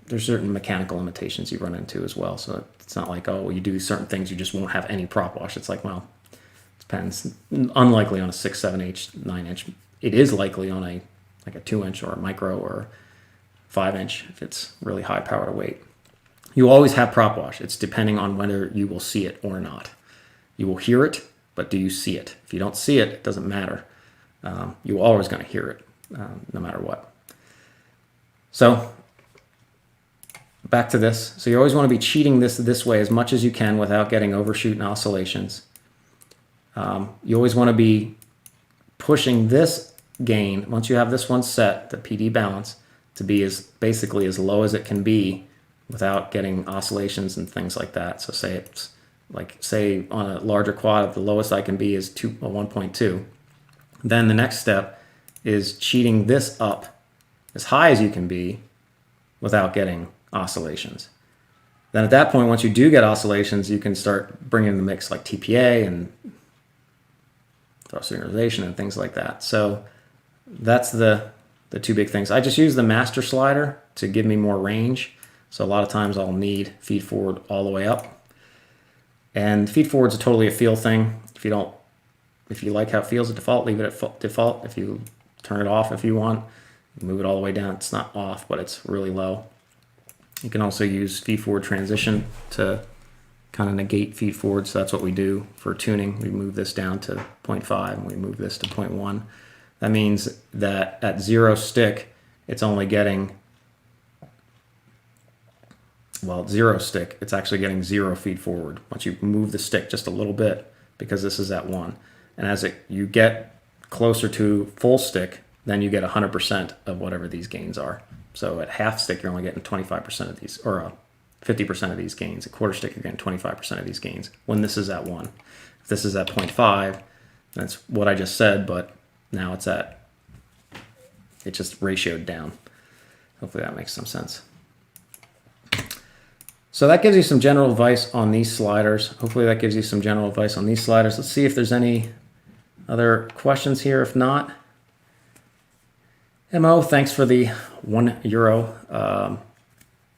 there's certain mechanical limitations you run into as well. So it's not like, you do certain things, you just won't have any prop wash. It's like, well, it depends. Unlikely on a 6, 7-inch, 9-inch. It is likely on a 2-inch or a micro or 5-inch if it's really high power to weight. You always have prop wash. It's depending on whether you will see it or not. You will hear it, but do you see it? If you don't see it, it doesn't matter. You're always going to hear it, no matter what. So back to this. So you always want to be cheating this way as much as you can without getting overshoot and oscillations. You always want to be pushing this gain, once you have this one set, the PD balance, to be basically as low as it can be without getting oscillations and things like that. So say it's like say on a larger quad, the lowest I can be is 1.2. Then the next step is cheating this up as high as you can be without getting oscillations. Then at that point, once you do get oscillations, you can start bringing in the mix like TPA and thrust synchronization and things like that. So that's the two big things. I just use the master slider to give me more range. So a lot of times I'll need feed forward all the way up. And feed forward is totally a feel thing. If you like how it feels at default, leave it at default. If you turn it off if you want, move it all the way down. It's not off, but it's really low. You can also use feed forward transition to kind of negate feed forward. So that's what we do for tuning. We move this down to 0.5 and we move this to 0.1. That means that at 0 stick, it's only getting, well, at 0 stick, it's actually getting 0 feed forward. Once you move the stick just a little bit, because this is at 1. And as you get closer to full stick, then you get 100% of whatever these gains are. So at half stick, you're only getting 25% of these, or 50% of these gains. At quarter stick, you're getting 25% of these gains when this is at 1. If this is at 0.5, that's what I just said, but now it's just ratioed down. Hopefully that makes some sense. So that gives you some general advice on these sliders. Hopefully that gives you some general advice on these sliders. Let's see if there's any other questions here. If not, Mo, thanks for the €1.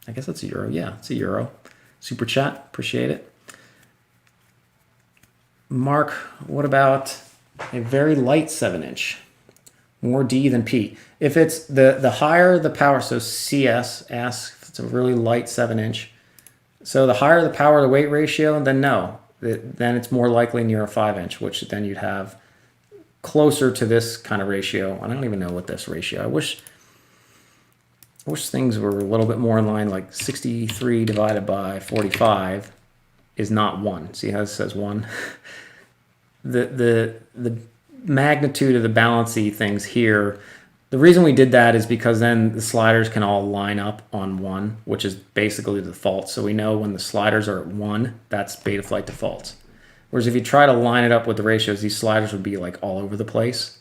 I guess that's a euro. Yeah, it's a euro. Super chat. Appreciate it. Mark, what about a very light 7-inch? More D than P. If it's the higher the power, so CS asks if it's a really light 7-inch. So the higher the power to weight ratio, then no. Then it's more likely near a 5-inch, which then you'd have closer to this kind of ratio. I don't even know what this ratio. I wish things were a little bit more in line, like 63 divided by 45 is not 1. See how it says 1? The magnitude of the balancy things here, the reason we did that is because then the sliders can all line up on 1, which is basically the default. So we know when the sliders are at 1, that's Betaflight defaults. Whereas if you try to line it up with the ratios, these sliders would be like all over the place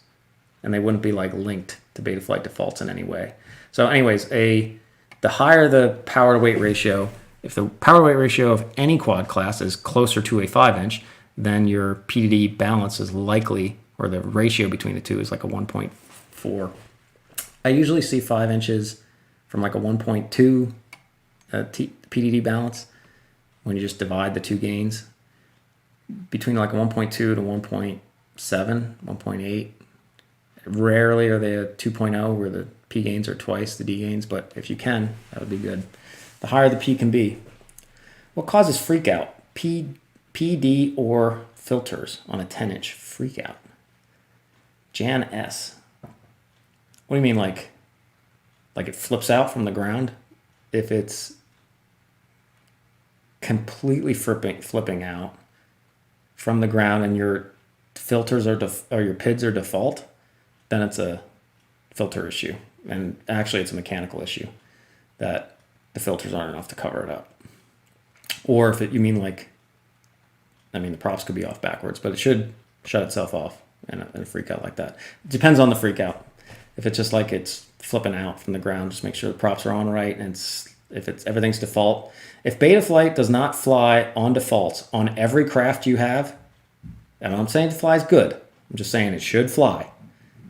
and they wouldn't be like linked to Betaflight defaults in any way. So anyways, the higher the power to weight ratio, if the power to weight ratio of any quad class is closer to a 5-inch, then your PDD balance is likely, or the ratio between the two is like a 1.4. I usually see 5 inches from like a 1.2 PDD balance when you just divide the two gains. Between like a 1.2 to 1.7, 1.8. Rarely are they a 2.0 where the P gains are twice the D gains, but if you can, that would be good. The higher the P can be. What causes freakout? PD or filters on a 10-inch freakout? Jan S. What do you mean, like it flips out from the ground? If it's completely flipping out from the ground and your filters or your PIDs are default, then it's a filter issue. And actually it's a mechanical issue that the filters aren't enough to cover it up. Or if you mean like, I mean, the props could be off backwards, but it should shut itself off in a freak out like that. It depends on the freak out. If it's just like it's flipping out from the ground, just make sure the props are on right. And everything's default. If Betaflight does not fly on defaults on every craft you have, and I'm saying it flies good, I'm just saying it should fly.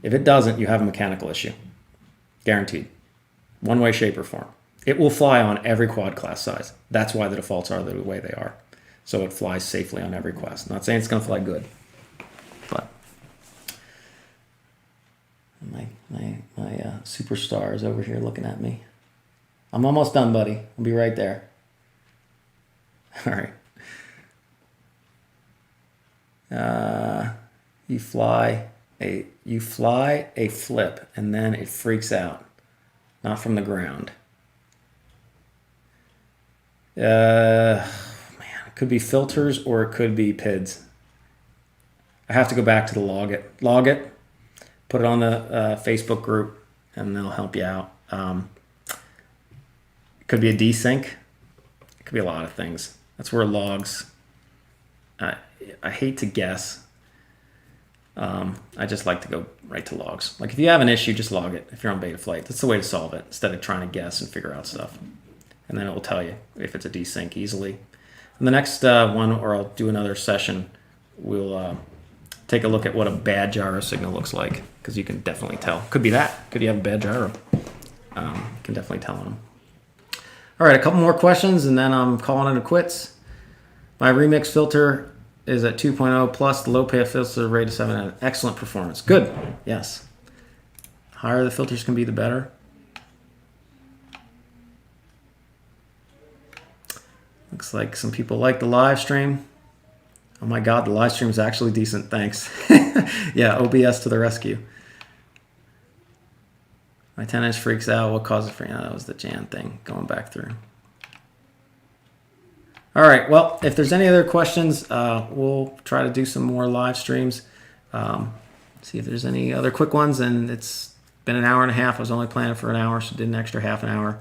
If it doesn't, you have a mechanical issue. Guaranteed. One way, shape, or form. It will fly on every quad class size. That's why the defaults are the way they are. So it flies safely on every class. I'm not saying it's going to fly good, but my superstar is over here looking at me. I'm almost done, buddy. I'll be right there. All right. You fly a flip and then it freaks out, not from the ground. Man, it could be filters or it could be PIDs. I have to go back to the log it, put it on the Facebook group, and they'll help you out. It could be a desync. It could be a lot of things. That's where logs I hate to guess. I just like to go right to logs. Like if you have an issue, just log it if you're on beta flight. That's the way to solve it instead of trying to guess and figure out stuff. And then it will tell you if it's a desync easily. In the next one, or I'll do another session, we'll take a look at what a bad gyro signal looks like, because you can definitely tell. Could be that. Could you have a bad gyro? Can definitely tell on them. All right, a couple more questions, and then I'm calling it a quits. My remix filter is at 2.0 plus the low pass filter rate of 7. Excellent performance. Good. Yes. Higher the filters can be, the better. Looks like some people like the live stream. Oh my God, the live stream is actually decent. Thanks. Yeah, OBS to the rescue. My 10-inch freaks out. What causes it? That was the Jan thing going back through. All right. Well, if there's any other questions, we'll try to do some more live streams. See if there's any other quick ones. And it's been an hour and a half. I was only planning for an hour, so did an extra half an hour.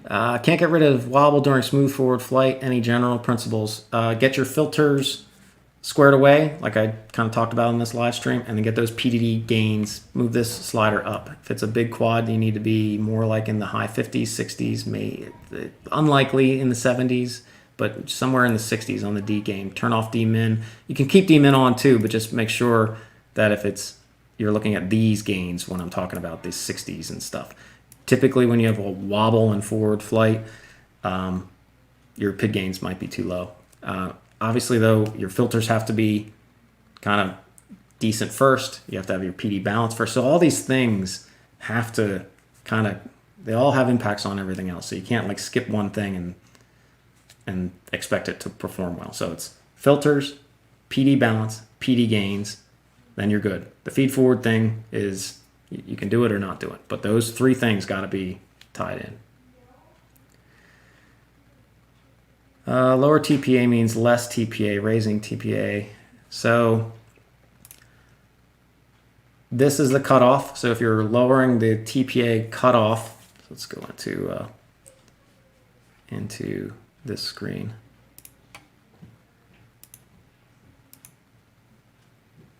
Can't get rid of wobble during smooth forward flight. Any general principles? Get your filters squared away, like I kind of talked about in this live stream, and then get those PDD gains. Move this slider up. If it's a big quad, you need to be more like in the high 50s, 60s, unlikely in the 70s, but somewhere in the 60s on the D gain. Turn off D min. You can keep D min on too, but just make sure that if you're looking at these gains when I'm talking about these 60s and stuff. Typically, when you have a wobble in forward flight, your PID gains might be too low. Obviously, though, your filters have to be kind of decent first. You have to have your PD balance first. So all these things have to they all have impacts on everything else. So you can't like skip one thing and expect it to perform well. So it's filters, PD balance, PD gains, then you're good. The feed forward thing is you can do it or not do it. But those three things got to be tied in. Lower TPA means less TPA, raising TPA. So this is the cutoff. So if you're lowering the TPA cutoff, let's go into this screen.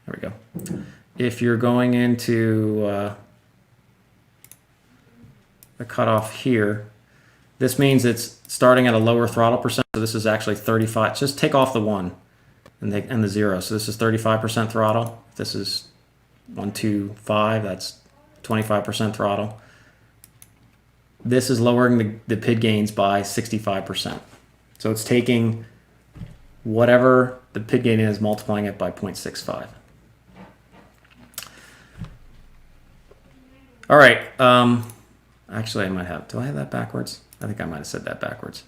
There we go. If you're going into the cutoff here, this means it's starting at a lower throttle percent. So this is actually 35. Just take off the 1 and the 0. So this is 35% throttle. If this is 125, that's 25% throttle. This is lowering the PID gains by 65%. So it's taking whatever the PID gain is, multiplying it by 0.65. All right. Actually, I might have. Do I have that backwards? I think I might have said that backwards.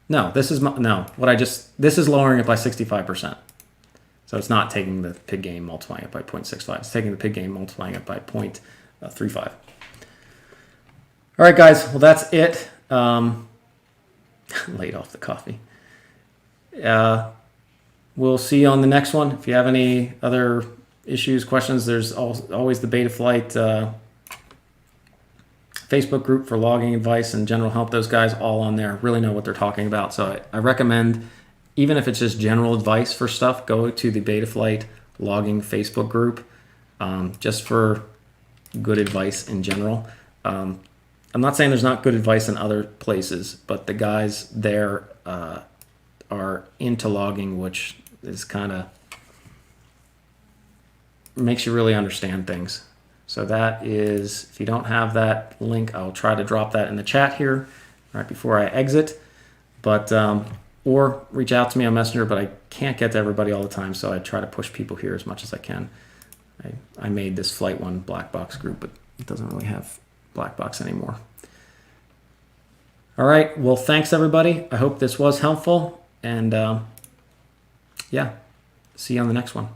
No, this is this is lowering it by 65%. So it's not taking the PID gain, multiplying it by 0.65. It's taking the PID gain, multiplying it by 0.35. All right, guys. Well, that's it. Laid off the coffee. We'll see you on the next one. If you have any other issues, questions, there's always the Beta Flight Facebook group for logging advice and general help. Those guys all on there really know what they're talking about. So I recommend, even if it's just general advice for stuff, go to the Beta Flight logging Facebook group just for good advice in general. I'm not saying there's not good advice in other places, but the guys there are into logging, which is kind of makes you really understand things. So that is, if you don't have that link, I'll try to drop that in the chat here right before I exit. But or reach out to me on Messenger, but I can't get to everybody all the time, so I try to push people here as much as I can. I made this Flight 1 black box group, but it doesn't really have black box anymore. All right, well, thanks everybody. I hope this was helpful, and yeah, see you on the next one.